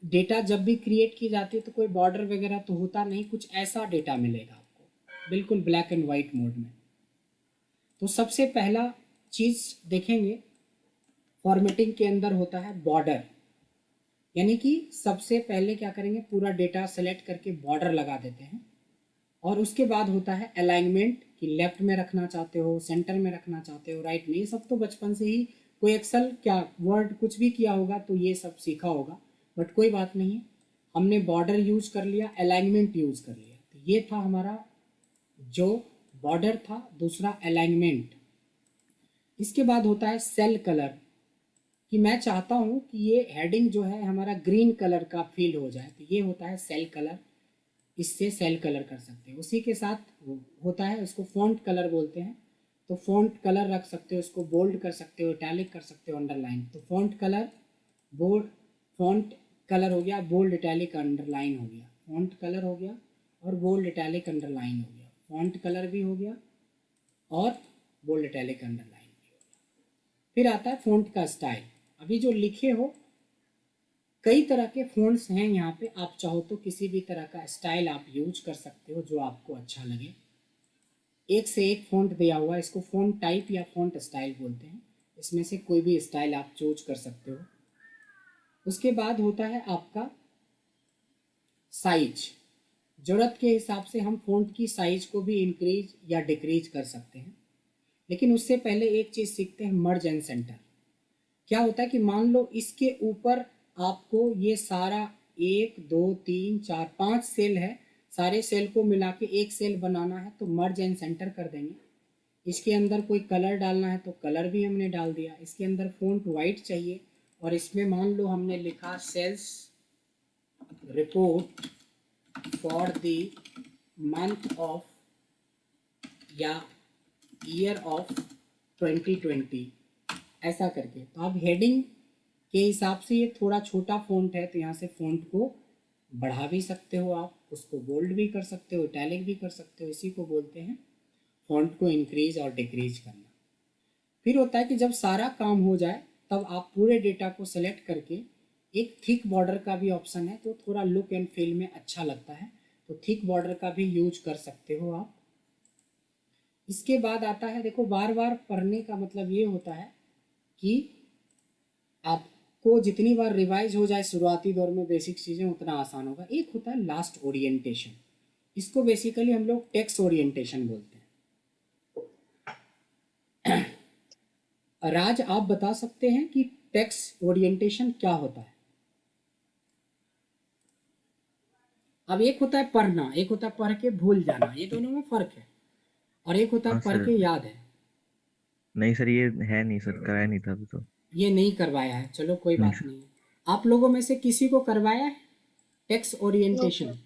[SPEAKER 1] डेटा जब भी क्रिएट की जाती है तो कोई बॉर्डर वगैरह तो होता नहीं, कुछ ऐसा डेटा मिलेगा आपको बिल्कुल ब्लैक एंड वाइट मोड में। तो सबसे पहला चीज़ देखेंगे फॉर्मेटिंग के अंदर होता है बॉर्डर, यानी कि सबसे पहले क्या करेंगे, पूरा डेटा सेलेक्ट करके बॉर्डर लगा देते हैं। और उसके बाद होता है अलाइनमेंट, कि लेफ्ट में रखना चाहते हो, सेंटर में रखना चाहते हो, राइट में। ये सब तो बचपन से ही कोई एक्सेल क्या वर्ड कुछ भी किया होगा तो ये सब सीखा होगा, बट कोई बात नहीं, हमने बॉर्डर यूज कर लिया, अलाइनमेंट यूज कर लिया। तो ये था हमारा जो बॉर्डर था। दूसरा अलाइनमेंट। इसके बाद होता है सेल कलर, कि मैं चाहता हूँ कि ये हेडिंग जो है हमारा ग्रीन कलर का फील हो जाए, तो ये होता है सेल कलर, इससे सेल कलर कर सकते हैं। उसी के साथ होता है, इसको फॉन्ट कलर बोलते हैं, तो फॉन्ट कलर रख सकते हो, इसको बोल्ड कर सकते हो, इटैलिक कर सकते हो, अंडरलाइन। तो फॉन्ट कलर हो गया, बोल्ड इटैलिक अंडरलाइन हो गया, फॉन्ट कलर हो गया और बोल्ड इटैलिक अंडरलाइन हो गया, फॉन्ट कलर भी हो गया और बोल्ड इटैलिक अंडरलाइन भी हो गया। फिर आता है फॉन्ट का स्टाइल। अभी जो लिखे हो, कई तरह के फ़ॉन्ट्स हैं यहाँ पे, आप चाहो तो किसी भी तरह का स्टाइल आप यूज कर सकते हो जो आपको अच्छा लगे। एक से एक फ़ॉन्ट दिया हुआ है, इसको फ़ॉन्ट टाइप या फ़ॉन्ट स्टाइल बोलते हैं। इसमें से कोई भी स्टाइल आप चूज कर सकते हो। उसके बाद होता है आपका साइज। ज़रूरत के हिसाब से हम फ़ॉन्ट की साइज को भी इंक्रीज या डिक्रीज कर सकते हैं। लेकिन उससे पहले एक चीज़ सीखते हैं, मर्ज एंड सेंटर। क्या होता है कि मान लो इसके ऊपर आपको ये सारा 1 2 3 4 5 सेल है, सारे सेल को मिला के एक सेल बनाना है, तो मर्ज एंड सेंटर कर देंगे। इसके अंदर कोई कलर डालना है तो कलर भी हमने डाल दिया। इसके अंदर फ़ॉन्ट वाइट चाहिए और इसमें मान लो हमने लिखा sales report for the month of या ईयर ऑफ 2020 ऐसा करके। तो आप हेडिंग के हिसाब से ये थोड़ा छोटा फ़ॉन्ट है तो यहाँ से फ़ॉन्ट को बढ़ा भी सकते हो, आप उसको बोल्ड भी कर सकते हो, इटैलिक भी कर सकते हो। इसी को बोलते हैं फ़ॉन्ट को इंक्रीज और डिक्रीज करना। फिर होता है कि जब सारा काम हो जाए तब आप पूरे डेटा को सेलेक्ट करके, एक थिक बॉर्डर का भी ऑप्शन है तो थोड़ा लुक एंड फील में अच्छा लगता है, तो थिक बॉर्डर का भी यूज कर सकते हो आप। इसके बाद आता है, देखो बार बार पढ़ने का मतलब ये होता है कि आपको जितनी बार रिवाइज हो जाए शुरुआती दौर में बेसिक चीज़ें, उतना आसान होगा। एक होता है लास्ट ओरिएंटेशन, इसको बेसिकली हम लोग टेक्स्ट ओरिएंटेशन बोलते हैं। राज, आप बता सकते हैं कि टेक्स्ट ओरिएंटेशन क्या होता है? अब एक होता है पढ़ना, एक होता है पढ़ के भूल जाना, ये दोनों में फ़र्क है। और एक होता है
[SPEAKER 7] हाँ
[SPEAKER 1] पढ़
[SPEAKER 7] सर।
[SPEAKER 1] के याद है।
[SPEAKER 7] नहीं सर, ये है नहीं सर, कराया नहीं था अभी तो।
[SPEAKER 1] ये नहीं करवाया है, चलो कोई
[SPEAKER 7] नहीं
[SPEAKER 1] बात
[SPEAKER 7] सर।
[SPEAKER 1] नहीं है। आप लोगों में से किसी को करवाया है टेक्स्ट
[SPEAKER 5] नो
[SPEAKER 1] ओरिएंटेशन?
[SPEAKER 5] सर,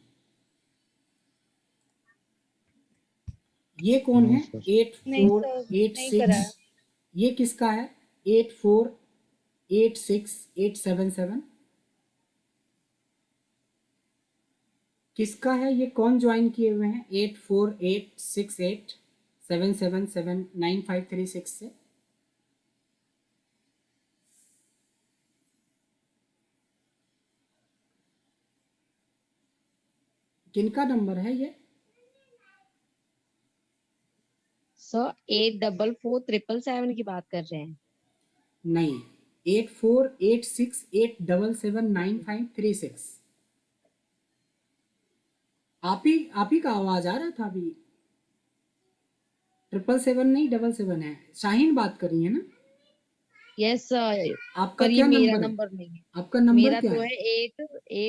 [SPEAKER 1] ये कौन
[SPEAKER 6] नो
[SPEAKER 1] है?
[SPEAKER 6] सर।
[SPEAKER 1] 8
[SPEAKER 3] नहीं
[SPEAKER 1] 4
[SPEAKER 3] सर,
[SPEAKER 1] 8
[SPEAKER 3] नहीं
[SPEAKER 1] 6,
[SPEAKER 3] कराया।
[SPEAKER 1] ये किसका है? 8 4 8 6 8 7 7, किसका है ये, कौन ज्वाइन किए हुए हैं 848687779536 से? किनका नंबर है ये?
[SPEAKER 8] सर 844777 की बात कर रहे हैं?
[SPEAKER 1] नहीं, 848687779536। आप ही का आवाज आ रहा था अभी। 777 नहीं 77 है। शाहीन बात कर रही है ना?
[SPEAKER 8] यस सर,
[SPEAKER 1] आपका
[SPEAKER 8] पर ये
[SPEAKER 1] क्या
[SPEAKER 8] मेरा
[SPEAKER 1] नंबर है?
[SPEAKER 8] नंबर नहीं है।
[SPEAKER 1] आपका नंबर
[SPEAKER 8] मेरा
[SPEAKER 1] क्या
[SPEAKER 8] तो
[SPEAKER 1] है?
[SPEAKER 8] है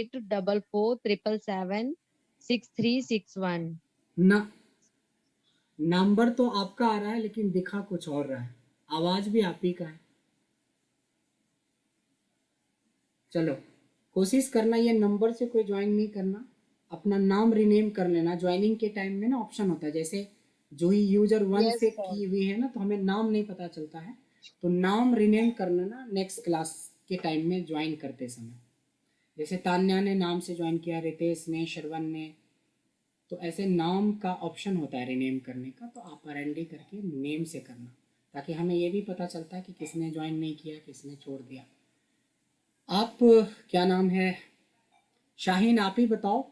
[SPEAKER 8] 8844777631।
[SPEAKER 1] ना, नंबर तो आपका आ रहा है लेकिन दिखा कुछ और रहा है। आवाज भी आप ही का है। चलो, कोशिश करना ये नंबर से कोई ज्वाइन नहीं करना, अपना नाम रिनेम कर लेना। ज्वाइनिंग के टाइम में ना ऑप्शन होता है, जैसे जो ही यूजर 1
[SPEAKER 8] यस
[SPEAKER 1] से
[SPEAKER 8] सर।
[SPEAKER 1] की हुई है ना, तो हमें नाम नहीं पता चलता है, तो नाम रिनेम कर लेना नेक्स्ट क्लास के टाइम में ज्वाइन करते समय। जैसे तान्या ने नाम से ज्वाइन किया, रितेश ने, श्रवण ने, तो ऐसे नाम का ऑप्शन होता है रिनेम करने का, तो आप R&D करके नेम से करना, ताकि हमें ये भी पता चलता है कि किसने ज्वाइन नहीं किया, किसने छोड़ दिया। आप क्या नाम है शाहीन, आप ही बताओ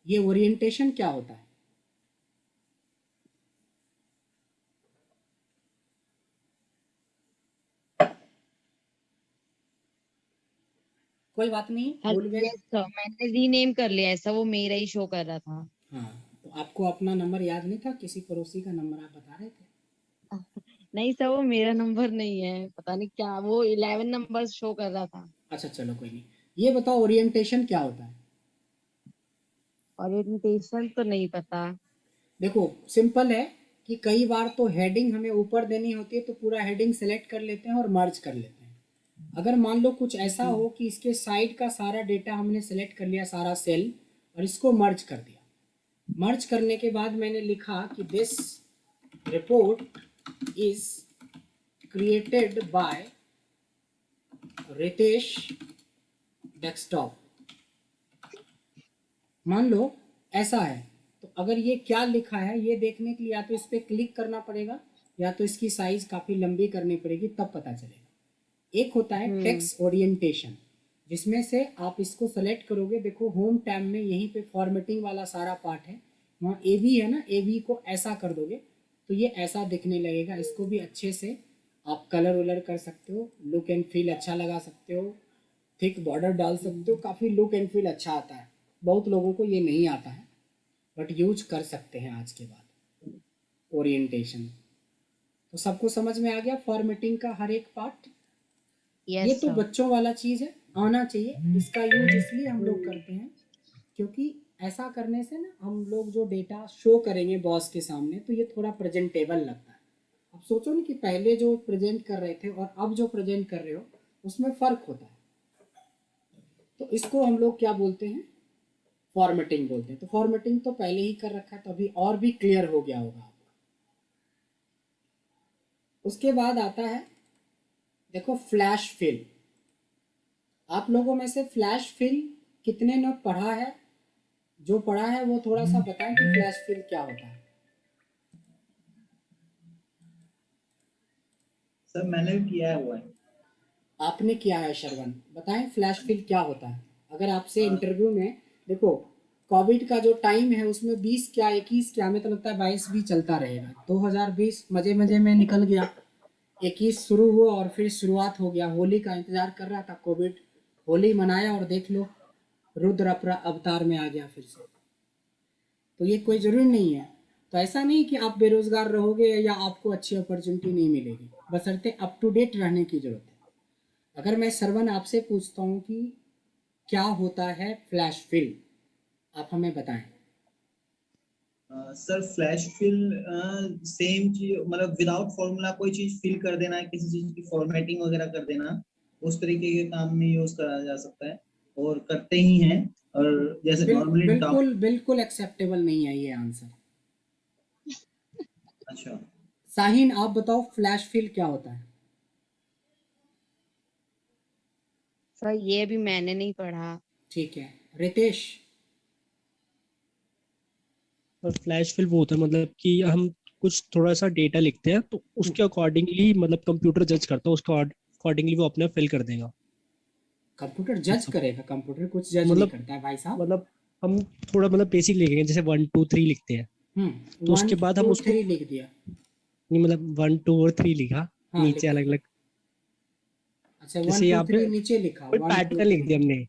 [SPEAKER 1] ये ओरिएंटेशन क्या होता है? कोई बात नहीं, भूल गए।
[SPEAKER 8] यस सर, मैंने रीनेम कर लिया, ऐसा वो मेरा ही शो कर रहा था।
[SPEAKER 1] हाँ, तो आपको अपना नंबर याद नहीं था, किसी पड़ोसी का नंबर आप बता रहे थे?
[SPEAKER 8] नहीं सर, वो मेरा नंबर नहीं है, पता नहीं क्या वो 11 नंबर शो कर रहा था।
[SPEAKER 1] अच्छा चलो कोई नहीं, ये बताओ ओरिएंटेशन क्या होता है?
[SPEAKER 8] ओरिएंटेशन तो नहीं पता।
[SPEAKER 1] देखो सिंपल है कि कई बार तो हेडिंग हमें ऊपर देनी होती है, तो पूरा हेडिंग सेलेक्ट कर लेते हैं और मर्ज कर लेते हैं। अगर मान लो कुछ ऐसा हो कि इसके साइड का सारा डेटा हमने सेलेक्ट कर लिया, सारा सेल, और इसको मर्ज कर दिया। मर्ज करने के बाद मैंने लिखा कि this report is created by Ritesh desktop, मान लो ऐसा है, तो अगर ये क्या लिखा है ये देखने के लिए या तो इस पर क्लिक करना पड़ेगा, या तो इसकी साइज काफ़ी लंबी करनी पड़ेगी, तब पता चलेगा। एक होता है टेक्स्ट ओरिएंटेशन, जिसमें से आप इसको सेलेक्ट करोगे। देखो होम टैब में यहीं पे फॉर्मेटिंग वाला सारा पार्ट है, वहाँ AV है ना, AV को ऐसा कर दोगे तो ये ऐसा दिखने लगेगा। इसको भी अच्छे से आप कलर वलर कर सकते हो, लुक एंड फील अच्छा लगा सकते हो, थिक बॉर्डर डाल सकते हो, काफ़ी लुक एंड फील अच्छा आता है। बहुत लोगों को ये नहीं आता है, बट यूज कर सकते हैं आज के बाद ओरिएंटेशन। तो सबको समझ में आ गया फॉर्मेटिंग का हर एक पार्ट? ये
[SPEAKER 8] यस
[SPEAKER 1] तो
[SPEAKER 8] सर।
[SPEAKER 1] बच्चों वाला चीज़ है, आना चाहिए। इसका यूज इसलिए हम लोग करते हैं क्योंकि ऐसा करने से ना हम लोग जो डेटा शो करेंगे बॉस के सामने, तो ये थोड़ा प्रेजेंटेबल लगता है। अब सोचो ना कि पहले जो प्रेजेंट कर रहे थे और अब जो प्रेजेंट कर रहे हो, उसमें फ़र्क होता है। तो इसको हम लोग क्या बोलते हैं, फॉर्मेटिंग बोलते हैं। तो फॉर्मेटिंग तो पहले ही कर रखा है, तो अभी और भी क्लियर हो गया होगा आपको। उसके बाद आता है देखो फ्लैश फिल। आप लोगों में से फ्लैश फिल कितने ने पढ़ा है? जो पढ़ा है वो थोड़ा सा बताएं कि फ्लैश फिल क्या होता है।
[SPEAKER 2] सर मैंने भी किया हुआ है।
[SPEAKER 1] आपने किया है श्रवण, बताएं फ्लैश फिल क्या होता है। अगर आपसे
[SPEAKER 2] हाँ,
[SPEAKER 1] इंटरव्यू में, देखो कोविड का जो टाइम है उसमें 20 क्या 21 क्या, हमें तो लगता है 22 भी चलता रहेगा। 2020 मजे मजे में निकल गया, 21 शुरू हुआ और फिर शुरुआत हो गया। होली का इंतजार कर रहा था कोविड, होली मनाया और देख लो रुद्र अवतार में आ गया फिर से। तो ये कोई ज़रूरी नहीं है। तो ऐसा नहीं कि आप बेरोज़गार रहोगे या आपको अच्छी अपॉर्चुनिटी नहीं मिलेगी, बशर्ते अप टू डेट रहने की ज़रूरत है। अगर मैं श्रवण आपसे पूछता हूँ कि क्या होता है फ्लैश फिल, आप हमें बताएं।
[SPEAKER 2] सर फ्लैश फिल सेम चीज, मतलब विदाउट फॉर्मूला कोई चीज फिल कर देना है, किसी चीज की फॉर्मेटिंग वगैरह कर देना, उस तरीके के काम में यूज करा जा सकता है और करते ही हैं। और जैसे नॉर्मली
[SPEAKER 1] बिल्कुल बिल्कुल एक्सेप्टेबल नहीं है ये आंसर।
[SPEAKER 2] अच्छा
[SPEAKER 1] साहिन आप बताओ फ्लैश फिल क्या होता है?
[SPEAKER 8] सर ये भी मैंने नहीं पढ़ा।
[SPEAKER 1] ठीक है, रितेश
[SPEAKER 4] और फ्लैश फिल वो होता है मतलब कि हम कुछ थोड़ा सा डेटा लिखते हैं तो उसके अकॉर्डिंगली मतलब कंप्यूटर जज करता है, उसके अकॉर्डिंगली वो अपने फिल कर देगा।
[SPEAKER 1] कंप्यूटर जज करेगा? कंप्यूटर कुछ जज नहीं
[SPEAKER 4] मतलब
[SPEAKER 1] करता है भाई साहब।
[SPEAKER 4] मतलब हम थोड़ा मतलब बेसिक लिखेंगे, जैसे 1 2 3 लिखते हैं, तो
[SPEAKER 1] वन
[SPEAKER 4] उसके बाद हम
[SPEAKER 1] टू
[SPEAKER 4] उसको
[SPEAKER 1] थ्री लिख दिया।
[SPEAKER 4] नहीं मतलब 1 2 और 3 लिखा,
[SPEAKER 1] हाँ
[SPEAKER 4] नीचे
[SPEAKER 1] लिखा।
[SPEAKER 4] अलग अलग,
[SPEAKER 1] अच्छा वन
[SPEAKER 4] जैसे
[SPEAKER 1] टू
[SPEAKER 4] यहाँ पे
[SPEAKER 1] थ्री नीचे लिखा,
[SPEAKER 4] कोई
[SPEAKER 1] वन टू
[SPEAKER 4] पैटर्न लिख दिया हमने।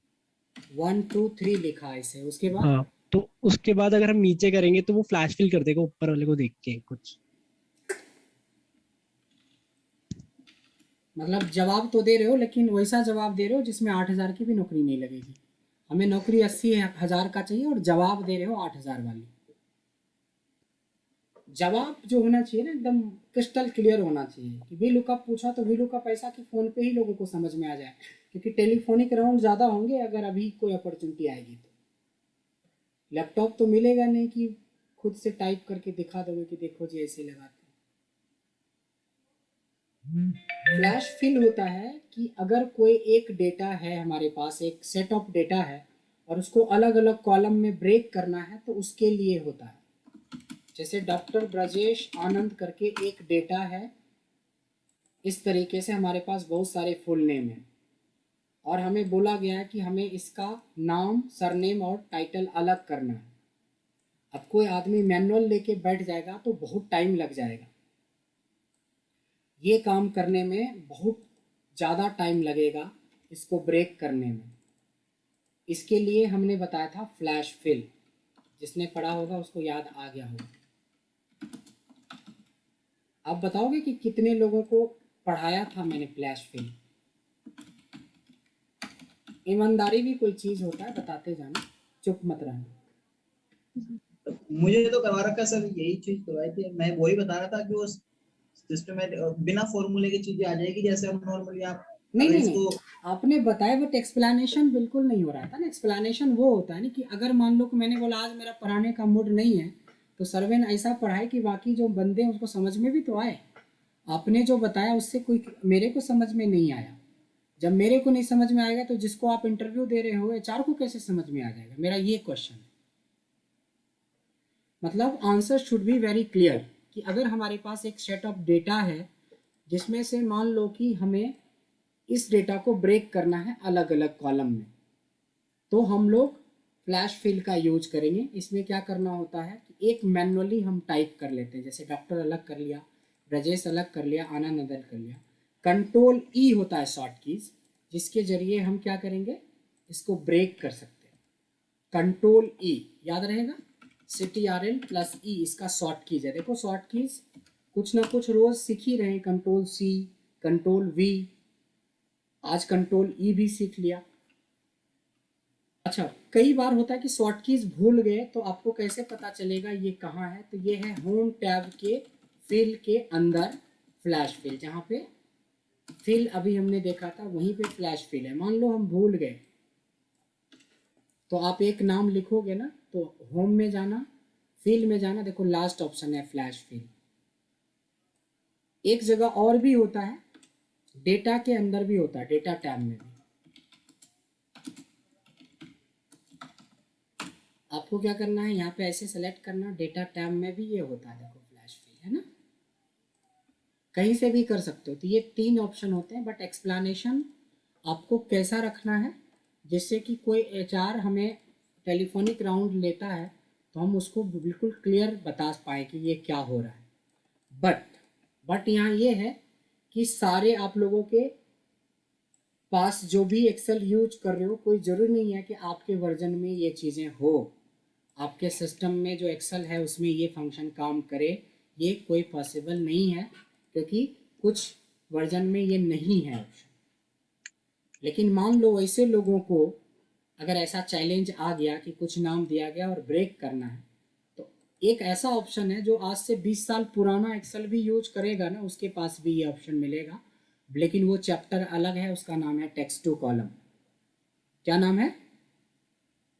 [SPEAKER 1] 1 2 3 लिखा ऐसे, उसके बाद
[SPEAKER 4] हाँ, तो उसके बाद अगर हम नीचे करेंगे तो वो फ्लैश फिल कर देगा ऊपर वाले को देख के कुछ।
[SPEAKER 1] मतलब जवाब तो दे रहे हो लेकिन वैसा जवाब दे रहे हो जिसमें 8,000 की भी नौकरी नहीं लगेगी। हमें नौकरी 80,000 का चाहिए और जवाब दे रहे हो 8,000 वाली। जवाब जो होना चाहिए ना एकदम क्रिस्टल क्लियर होना चाहिए कि वी लुकअप पूछा तो वी लुकअप ऐसा कि फ़ोन पे ही लोगों को समझ में आ जाए, क्योंकि टेलीफोनिक राउंड ज़्यादा होंगे अगर अभी कोई अपॉर्चुनिटी आएगी तो। लैपटॉप तो मिलेगा नहीं कि खुद से टाइप करके दिखा दोगे कि देखो जी ऐसे लगाते हैं। फ्लैश फिल होता है कि अगर कोई एक डेटा है हमारे पास, एक सेट ऑफ डेटा है और उसको अलग अलग कॉलम में ब्रेक करना है तो उसके लिए होता है। जैसे डॉक्टर ब्रजेश आनंद करके एक डेटा है, इस तरीके से हमारे पास बहुत सारे फुल नेम हैं और हमें बोला गया है कि हमें इसका नाम, सरनेम और टाइटल अलग करना है। अब कोई आदमी मैनुअल लेके बैठ जाएगा तो बहुत टाइम लग जाएगा, ये काम करने में बहुत ज़्यादा टाइम लगेगा इसको ब्रेक करने में। इसके लिए हमने बताया था फ्लैश फिल, जिसने पढ़ा होगा उसको याद आ गया होगा। आप बताओगे कि कितने लोगों को पढ़ाया था मैंने फ्लैश फिल? ईमानदारी भी कोई चीज़ होता है, बताते जाना, चुप मत रहना।
[SPEAKER 2] मुझे तो करवा रखा सर, यही चीज करवाई थी। मैं वही बता रहा था कि वो सिस्टमेटिक बिना फॉर्मूले की चीजें आ जाएगी, जैसे हम नॉर्मली आप
[SPEAKER 1] नहीं
[SPEAKER 2] अगर
[SPEAKER 1] नहीं
[SPEAKER 2] इसको
[SPEAKER 1] नहीं, आपने बताया बट एक्सप्लेनेशन बिल्कुल नहीं हो रहा था ना। एक्सप्लेनेशन वो होता है ना कि अगर मान लो कि मैंने बोला आज मेरा पढ़ाने का मूड नहीं है, तो सर्वे ने ऐसा पढ़ाए कि बाकी जो बंदे हैं उसको समझ में भी तो आए। आपने जो बताया उससे कोई मेरे को समझ में नहीं आया। जब मेरे को नहीं समझ में आएगा तो जिसको आप इंटरव्यू दे रहे हो एचआर को कैसे समझ में आ जाएगा? मेरा ये क्वेश्चन है। मतलब answer should be very clear कि अगर हमारे पास एक सेट ऑफ डेटा है जिसमें से मान लो कि हमें इस डेटा को ब्रेक करना है अलग अलग कॉलम में, तो हम लोग फ्लैश फिल का यूज करेंगे। इसमें क्या करना होता है कि एक मैनुअली हम टाइप कर लेते हैं, जैसे डॉक्टर अलग कर लिया, ब्रजेश अलग कर लिया, आनंद अलग कर लिया। कंट्रोल ई होता है शॉर्ट कीज, जिसके जरिए हम क्या करेंगे, इसको ब्रेक कर सकते हैं। कंट्रोल ई याद रहेगा, CTRL+E इसका शॉर्ट कीज है। देखो शॉर्ट कीज कुछ ना कुछ रोज सीख ही रहे हैं, कंट्रोल C, कंट्रोल V, आज कंट्रोल ई भी सीख लिया। अच्छा, कई बार होता है कि शॉर्ट कीज भूल गए तो आपको कैसे पता चलेगा ये कहाँ है? तो ये है होम टैब के फिल के अंदर फ्लैश फिल, जहाँ पे फिल अभी हमने देखा था वहीं पे फ्लैश फिल है। मान लो हम भूल गए तो आप एक नाम लिखोगे ना, तो होम में जाना, फिल में जाना, देखो लास्ट ऑप्शन है फ्लैश फिल। एक जगह और भी होता है, डेटा के अंदर भी होता है, डेटा टैब में भी। आपको क्या करना है, यहाँ पे ऐसे सेलेक्ट करना, डेटा टैब में भी ये होता है, देखो फ्लैश फिल है ना, कहीं से भी कर सकते हो। तो ये 3 ऑप्शन होते हैं, बट एक्सप्लेनेशन आपको कैसा रखना है जिससे कि कोई एचआर हमें टेलीफोनिक राउंड लेता है तो हम उसको बिल्कुल क्लियर बता पाए कि ये क्या हो रहा है। बट यहाँ ये है कि सारे आप लोगों के पास जो भी एक्सेल यूज कर रहे हो, कोई ज़रूरी नहीं है कि आपके वर्जन में ये चीज़ें हो, आपके सिस्टम में जो एक्सेल है उसमें ये फंक्शन काम करे, ये कोई पॉसिबल नहीं है, क्योंकि कुछ वर्जन में ये नहीं है ऑप्शन। लेकिन मान लो ऐसे लोगों को अगर ऐसा चैलेंज आ गया कि कुछ नाम दिया गया और ब्रेक करना है, तो एक ऐसा ऑप्शन है जो आज से 20 साल पुराना एक्सेल भी यूज करेगा ना, उसके पास भी ये ऑप्शन मिलेगा, लेकिन वो चैप्टर अलग है, उसका नाम है टेक्स्ट टू कॉलम। क्या नाम है?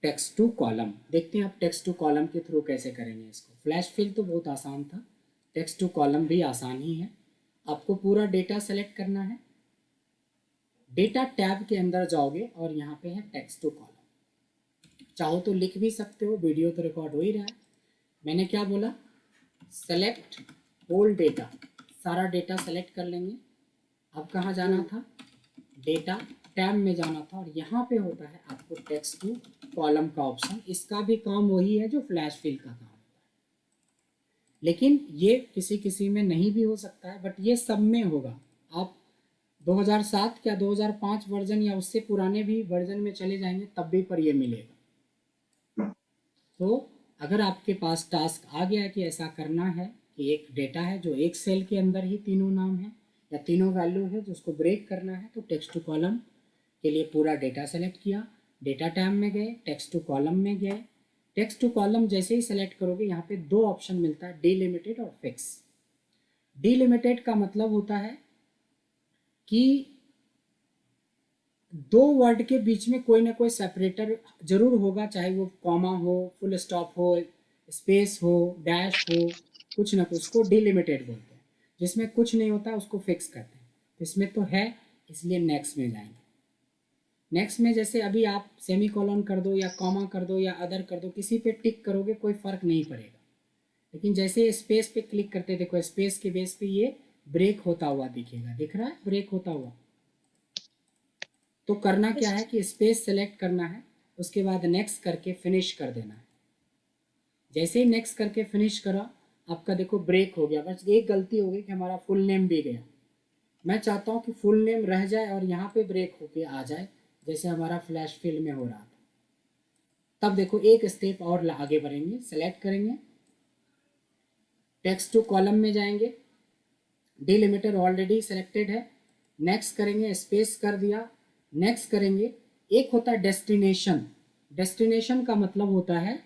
[SPEAKER 1] Text to column. देखते हैं आप टेक्स्ट टू कॉलम के थ्रू कैसे करेंगे इसको। फ्लैश फिल तो बहुत आसान था, टेक्स्ट टू कॉलम भी आसान ही है। आपको पूरा डेटा सेलेक्ट करना है, डेटा टैब के अंदर जाओगे और यहाँ पे है टेक्स्ट टू कॉलम। चाहो तो लिख भी सकते हो, वीडियो तो रिकॉर्ड हो ही रहा है, मैंने क्या बोला, सेलेक्ट होल डेटा, सारा डेटा सेलेक्ट कर लेंगे। अब कहाँ जाना था, डेटा टैब में जाना था, और यहाँ पे होता है आपको टेक्स्ट टू कॉलम का ऑप्शन। इसका भी काम वही है जो फ्लैश फिल का काम होता है, लेकिन ये किसी किसी में नहीं भी हो सकता है, बट ये सब में होगा। आप 2007 या 2005 वर्जन या उससे पुराने भी वर्जन में चले जाएंगे तब भी पर ये मिलेगा। तो अगर आपके पास टास्क आ गया है कि ऐसा करना है कि एक डेटा है जो एक सेल के अंदर ही तीनों नाम है या तीनों वैल्यू है, जो उसको ब्रेक करना है, तो टेक्स्ट टू कॉलम के लिए पूरा डेटा सेलेक्ट किया, डेटा टैब में गए, टेक्स्ट टू कॉलम में गए। टेक्स्ट टू कॉलम जैसे ही सेलेक्ट करोगे यहाँ पे दो ऑप्शन मिलता है, डिलिमिटेड और फिक्स। डिलिमिटेड का मतलब होता है कि दो वर्ड के बीच में कोई ना कोई सेपरेटर जरूर होगा, चाहे वो कॉमा हो, फुल स्टॉप हो, स्पेस हो, डैश हो, कुछ ना कुछ, उसको डिलिमिटेड बोलते हैं। जिसमें कुछ नहीं होता उसको फिक्स करते हैं। तो इसमें तो है, इसलिए नेक्स्ट में जाएंगे। नेक्स्ट में जैसे अभी आप सेमी कॉलन कर दो या कॉमा कर दो या अदर कर दो, किसी पे टिक करोगे कोई फर्क नहीं पड़ेगा, लेकिन जैसे स्पेस पे क्लिक करते, देखो स्पेस के बेस पे ये ब्रेक होता हुआ दिखेगा, दिख रहा है ब्रेक होता हुआ। तो करना क्या है कि स्पेस सेलेक्ट करना है, उसके बाद नेक्स्ट करके फिनिश कर देना है। जैसे ही नेक्स्ट करके फिनिश करा, आपका देखो ब्रेक हो गया। बस एक गलती हो गई कि हमारा फुल नेम भी गया। मैं चाहता हूँ कि फुल नेम रह जाए और यहाँ पे ब्रेक होके आ जाए, जैसे हमारा फ्लैश फिल में हो रहा था। तब देखो एक स्टेप और आगे बढ़ेंगे, सेलेक्ट करेंगे, टेक्स्ट टू कॉलम में जाएंगे, डिलिमिटर ऑलरेडी सेलेक्टेड है, नेक्स्ट करेंगे, स्पेस कर दिया, नेक्स्ट करेंगे। एक होता है डेस्टिनेशन। डेस्टिनेशन का मतलब होता है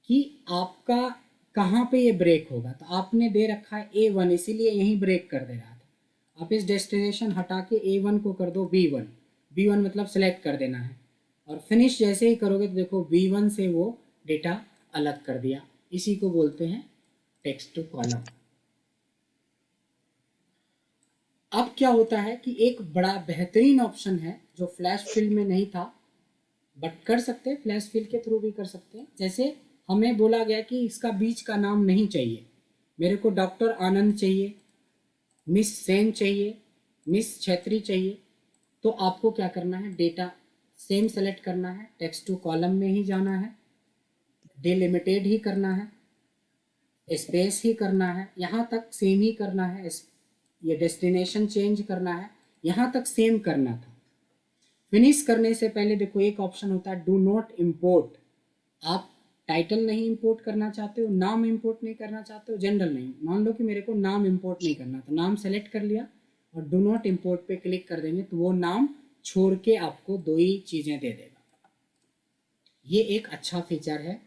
[SPEAKER 1] कि आपका कहाँ पे ये ब्रेक होगा। तो आपने दे रखा है A1, इसीलिए यहीं ब्रेक कर दे रहा था। आप इस डेस्टिनेशन हटा के A1 को कर दो B1। B1 मतलब सेलेक्ट कर देना है, और फिनिश जैसे ही करोगे तो देखो B1 से वो डेटा अलग कर दिया। इसी को बोलते हैं टेक्स्ट टू कॉलम। अब क्या होता है कि एक बड़ा बेहतरीन ऑप्शन है जो फ्लैश फिल में नहीं था, बट कर सकते हैं, फ्लैश फिल के थ्रू भी कर सकते हैं। जैसे हमें बोला गया कि इसका बीच का नाम नहीं चाहिए, मेरे को डॉक्टर आनंद चाहिए, मिस सेन चाहिए, मिस छेत्री चाहिए, तो आपको क्या करना है, डेटा सेम सेलेक्ट करना है, टेक्स्ट टू कॉलम में ही जाना है, डिलिमिटेड ही करना है, स्पेस ही करना है, यहाँ तक सेम ही करना है, ये डेस्टिनेशन चेंज करना है, यहाँ तक सेम करना था। फिनिश करने से पहले देखो एक ऑप्शन होता है डू नॉट इम्पोर्ट। आप टाइटल नहीं इंपोर्ट करना चाहते हो, नाम इंपोर्ट नहीं करना चाहते हो, जनरल नहीं, मान लो कि मेरे को नाम इंपोर्ट नहीं करना, तो नाम सेलेक्ट कर लिया और डू नॉट इम्पोर्ट पे क्लिक कर देंगे, तो वो नाम छोड़ के आपको दो ही चीज़ें दे देगा। ये एक अच्छा फीचर है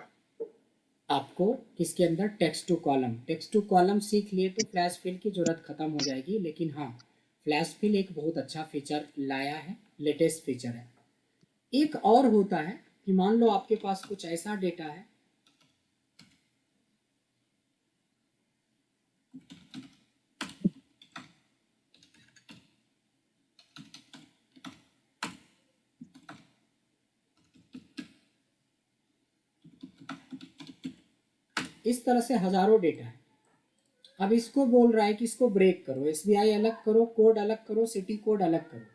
[SPEAKER 1] आपको किसके अंदर, text to column. Text to column सीख लिए तो फ्लैश फिल की जरूरत खत्म हो जाएगी, लेकिन हाँ फ्लैश फिल एक बहुत अच्छा फीचर लाया है, लेटेस्ट फीचर है। एक और होता है कि मान लो आपके पास कुछ ऐसा डेटा है, इस तरह से हजारों डेटा है। अब इसको बोल रहा है कि इसको ब्रेक करो, SBI अलग करो, कोड अलग करो, सिटी कोड अलग करो।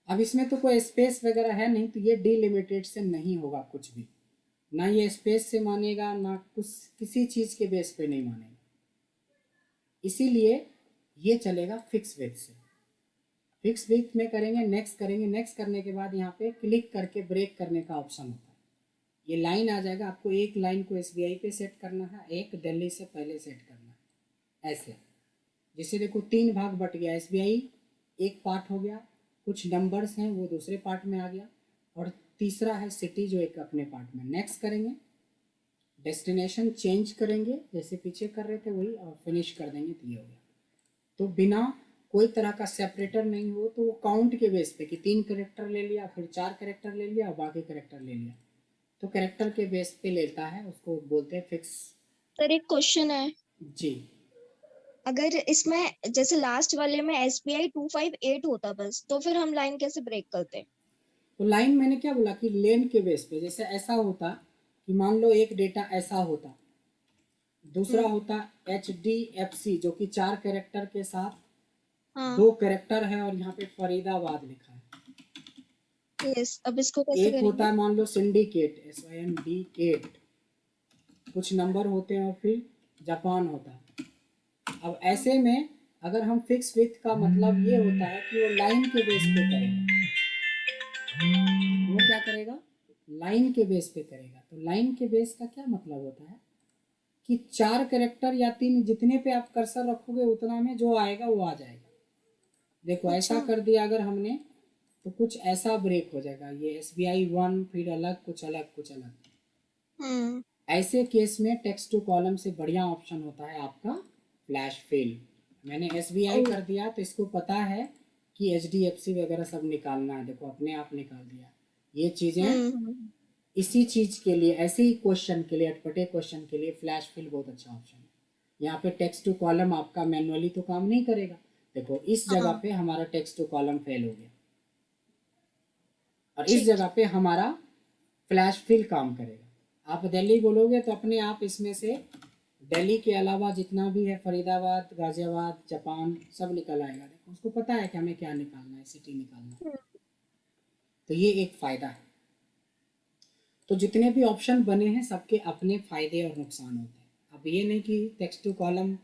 [SPEAKER 1] अब इसमें तो कोई स्पेस वगैरह है नहीं, तो ये डिलिमिटेड से नहीं होगा कुछ भी, ना ये स्पेस से मानेगा, ना कुछ किसी चीज के बेस पे नहीं मानेगा। इसीलिए ये चलेगा फिक्स विथ से। फिक्स विथ में करेंगे, नेक्स्ट करेंगे, नेक्स्ट करने के बाद यहाँ पे क्लिक करके ब्रेक करने का ऑप्शन होता है। ये लाइन आ जाएगा, आपको एक लाइन को SBI पे सेट करना है, एक दिल्ली से पहले सेट करना है, ऐसे। जैसे देखो 3 भाग बट गया, SBI एक पार्ट हो गया, कुछ नंबर्स हैं वो दूसरे पार्ट में आ गया, और तीसरा है सिटी जो एक अपने पार्ट में। नेक्स्ट करेंगे, डेस्टिनेशन चेंज करेंगे जैसे पीछे कर रहे थे वही, और फिनिश कर देंगे, तो ये हो गया। तो बिना कोई तरह का सेपरेटर नहीं हो, तो वो काउंट के बेस पे कि 3 कैरेक्टर ले लिया, फिर 4 कैरेक्टर ले लिया, बाकी कैरेक्टर ले लिया, तो कैरेक्टर के बेस पे लेता है, उसको बोलते हैं फिक्स।
[SPEAKER 5] सर एक क्वेश्चन है,
[SPEAKER 1] जी,
[SPEAKER 5] अगर इसमें जैसे लास्ट वाले में SBI 258 होता बस, तो फिर हम लाइन कैसे ब्रेक करते?
[SPEAKER 1] तो लाइन मैंने क्या बोला कि लेन के बेस पे, जैसे ऐसा होता कि मान लो एक डेटा ऐसा होता, दूसरा होता HDFC जो कि 4 कैरेक्टर के साथ
[SPEAKER 5] हाँ
[SPEAKER 1] 2 कैरेक्टर है और यहाँ पे फरीदाबाद लिखा है।
[SPEAKER 5] यस, अब इसको कैसे
[SPEAKER 1] एक होता
[SPEAKER 5] करेंगे?
[SPEAKER 1] है मान लो सिंडिकेट, SYNDicate, कुछ नंबर होते हैं और फिर जापान होता है। अब ऐसे में अगर हम फिक्स विथ का मतलब ये होता है कि वो लाइन के बेस पे करेगा। वो क्या करेगा? लाइन के बेस पे करेगा। तो लाइन के बेस का क्या मतलब होता है कि 4 कैरेक्टर या 3 जितने पे आप कर्सर रखोगे उतना में जो आएगा वो आ जाएगा। देखो ऐसा कर दिया अगर हमने तो कुछ ऐसा ब्रेक हो जाएगा, ये SBI 1 फिर अलग कुछ अलग कुछ अलग। ऐसे केस में टेक्स्ट टू कॉलम से बढ़िया ऑप्शन होता है आपका फ्लैश फिल। मैंने SBI कर दिया तो इसको पता है कि HDFC वगैरह सब निकालना है, देखो अपने आप निकाल दिया। ये चीज़ें इसी चीज़ के लिए, ऐसे ही क्वेश्चन के लिए, अटपटे क्वेश्चन के लिए फ्लैश फिल बहुत अच्छा ऑप्शन है। यहाँ पे टेक्स्ट टू कॉलम आपका मैनुअली तो काम नहीं करेगा। देखो इस जगह पे हमारा टेक्स्ट टू कॉलम फेल हो गया और इस जगह पे हमारा फ्लैश फिल काम करेगा। आप दिल्ली बोलोगे तो अपने आप इसमें से दिल्ली के अलावा जितना भी है फरीदाबाद, गाजियाबाद, जापान सब निकल आएगा। देखो उसको पता है कि हमें क्या निकालना है, सिटी निकालना है। तो ये एक फ़ायदा है। तो जितने भी ऑप्शन बने हैं सबके अपने फ़ायदे और नुकसान होते हैं। अब ये नहीं कि टेक्स्ट टू कॉलम,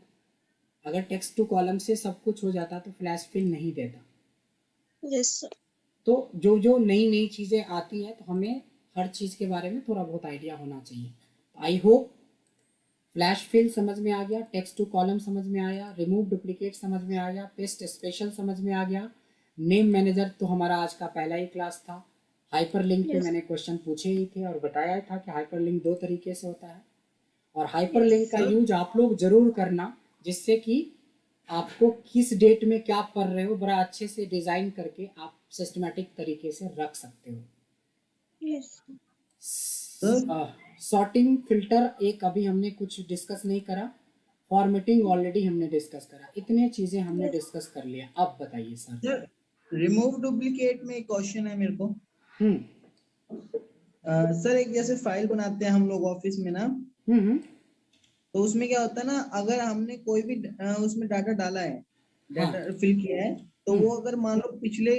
[SPEAKER 1] अगर टेक्स्ट टू कॉलम से सब कुछ हो जाता तो फ्लैश फिल नहीं देता।
[SPEAKER 5] यस।
[SPEAKER 1] तो जो जो नई नई चीज़ें आती हैं तो हमें हर चीज़ के बारे में थोड़ा बहुत आइडिया होना चाहिए। आई होप फ्लैश फिल समझ में आ गया, टेक्स्ट टू कॉलम समझ में आया, रिमूव डुप्लीकेट समझ में आ गया, पेस्ट स्पेशल समझ में आ गया। नेम मैनेजर तो हमारा आज का पहला ही क्लास था। हाइपरलिंक पे मैंने क्वेश्चन पूछे ही थे और बताया था कि हाइपरलिंक 2 तरीके से होता है और हाइपरलिंक का यूज आप लोग जरूर करना, जिससे कि आपको किस डेट में क्या पढ़ रहे हो बड़ा अच्छे से डिजाइन करके आप सिस्टमैटिक तरीके से रख सकते हो। सॉर्टिंग फिल्टर एक अभी हमने कुछ डिस्कस नहीं करा, फॉर्मेटिंग ऑलरेडी हमने डिस्कस करा, इतने चीजें हमने डिस्कस कर लिया। अब बताइए सर।
[SPEAKER 2] रिमूव डुप्लीकेट में एक क्वेश्चन है मेरे को। सर एक जैसे फाइल बनाते हैं हम लोग ऑफिस में ना, तो उसमें क्या होता है ना, अगर हमने कोई भी उसमें डाटा डाला है, डाटा फिल किया है, तो वो अगर मान लो पिछले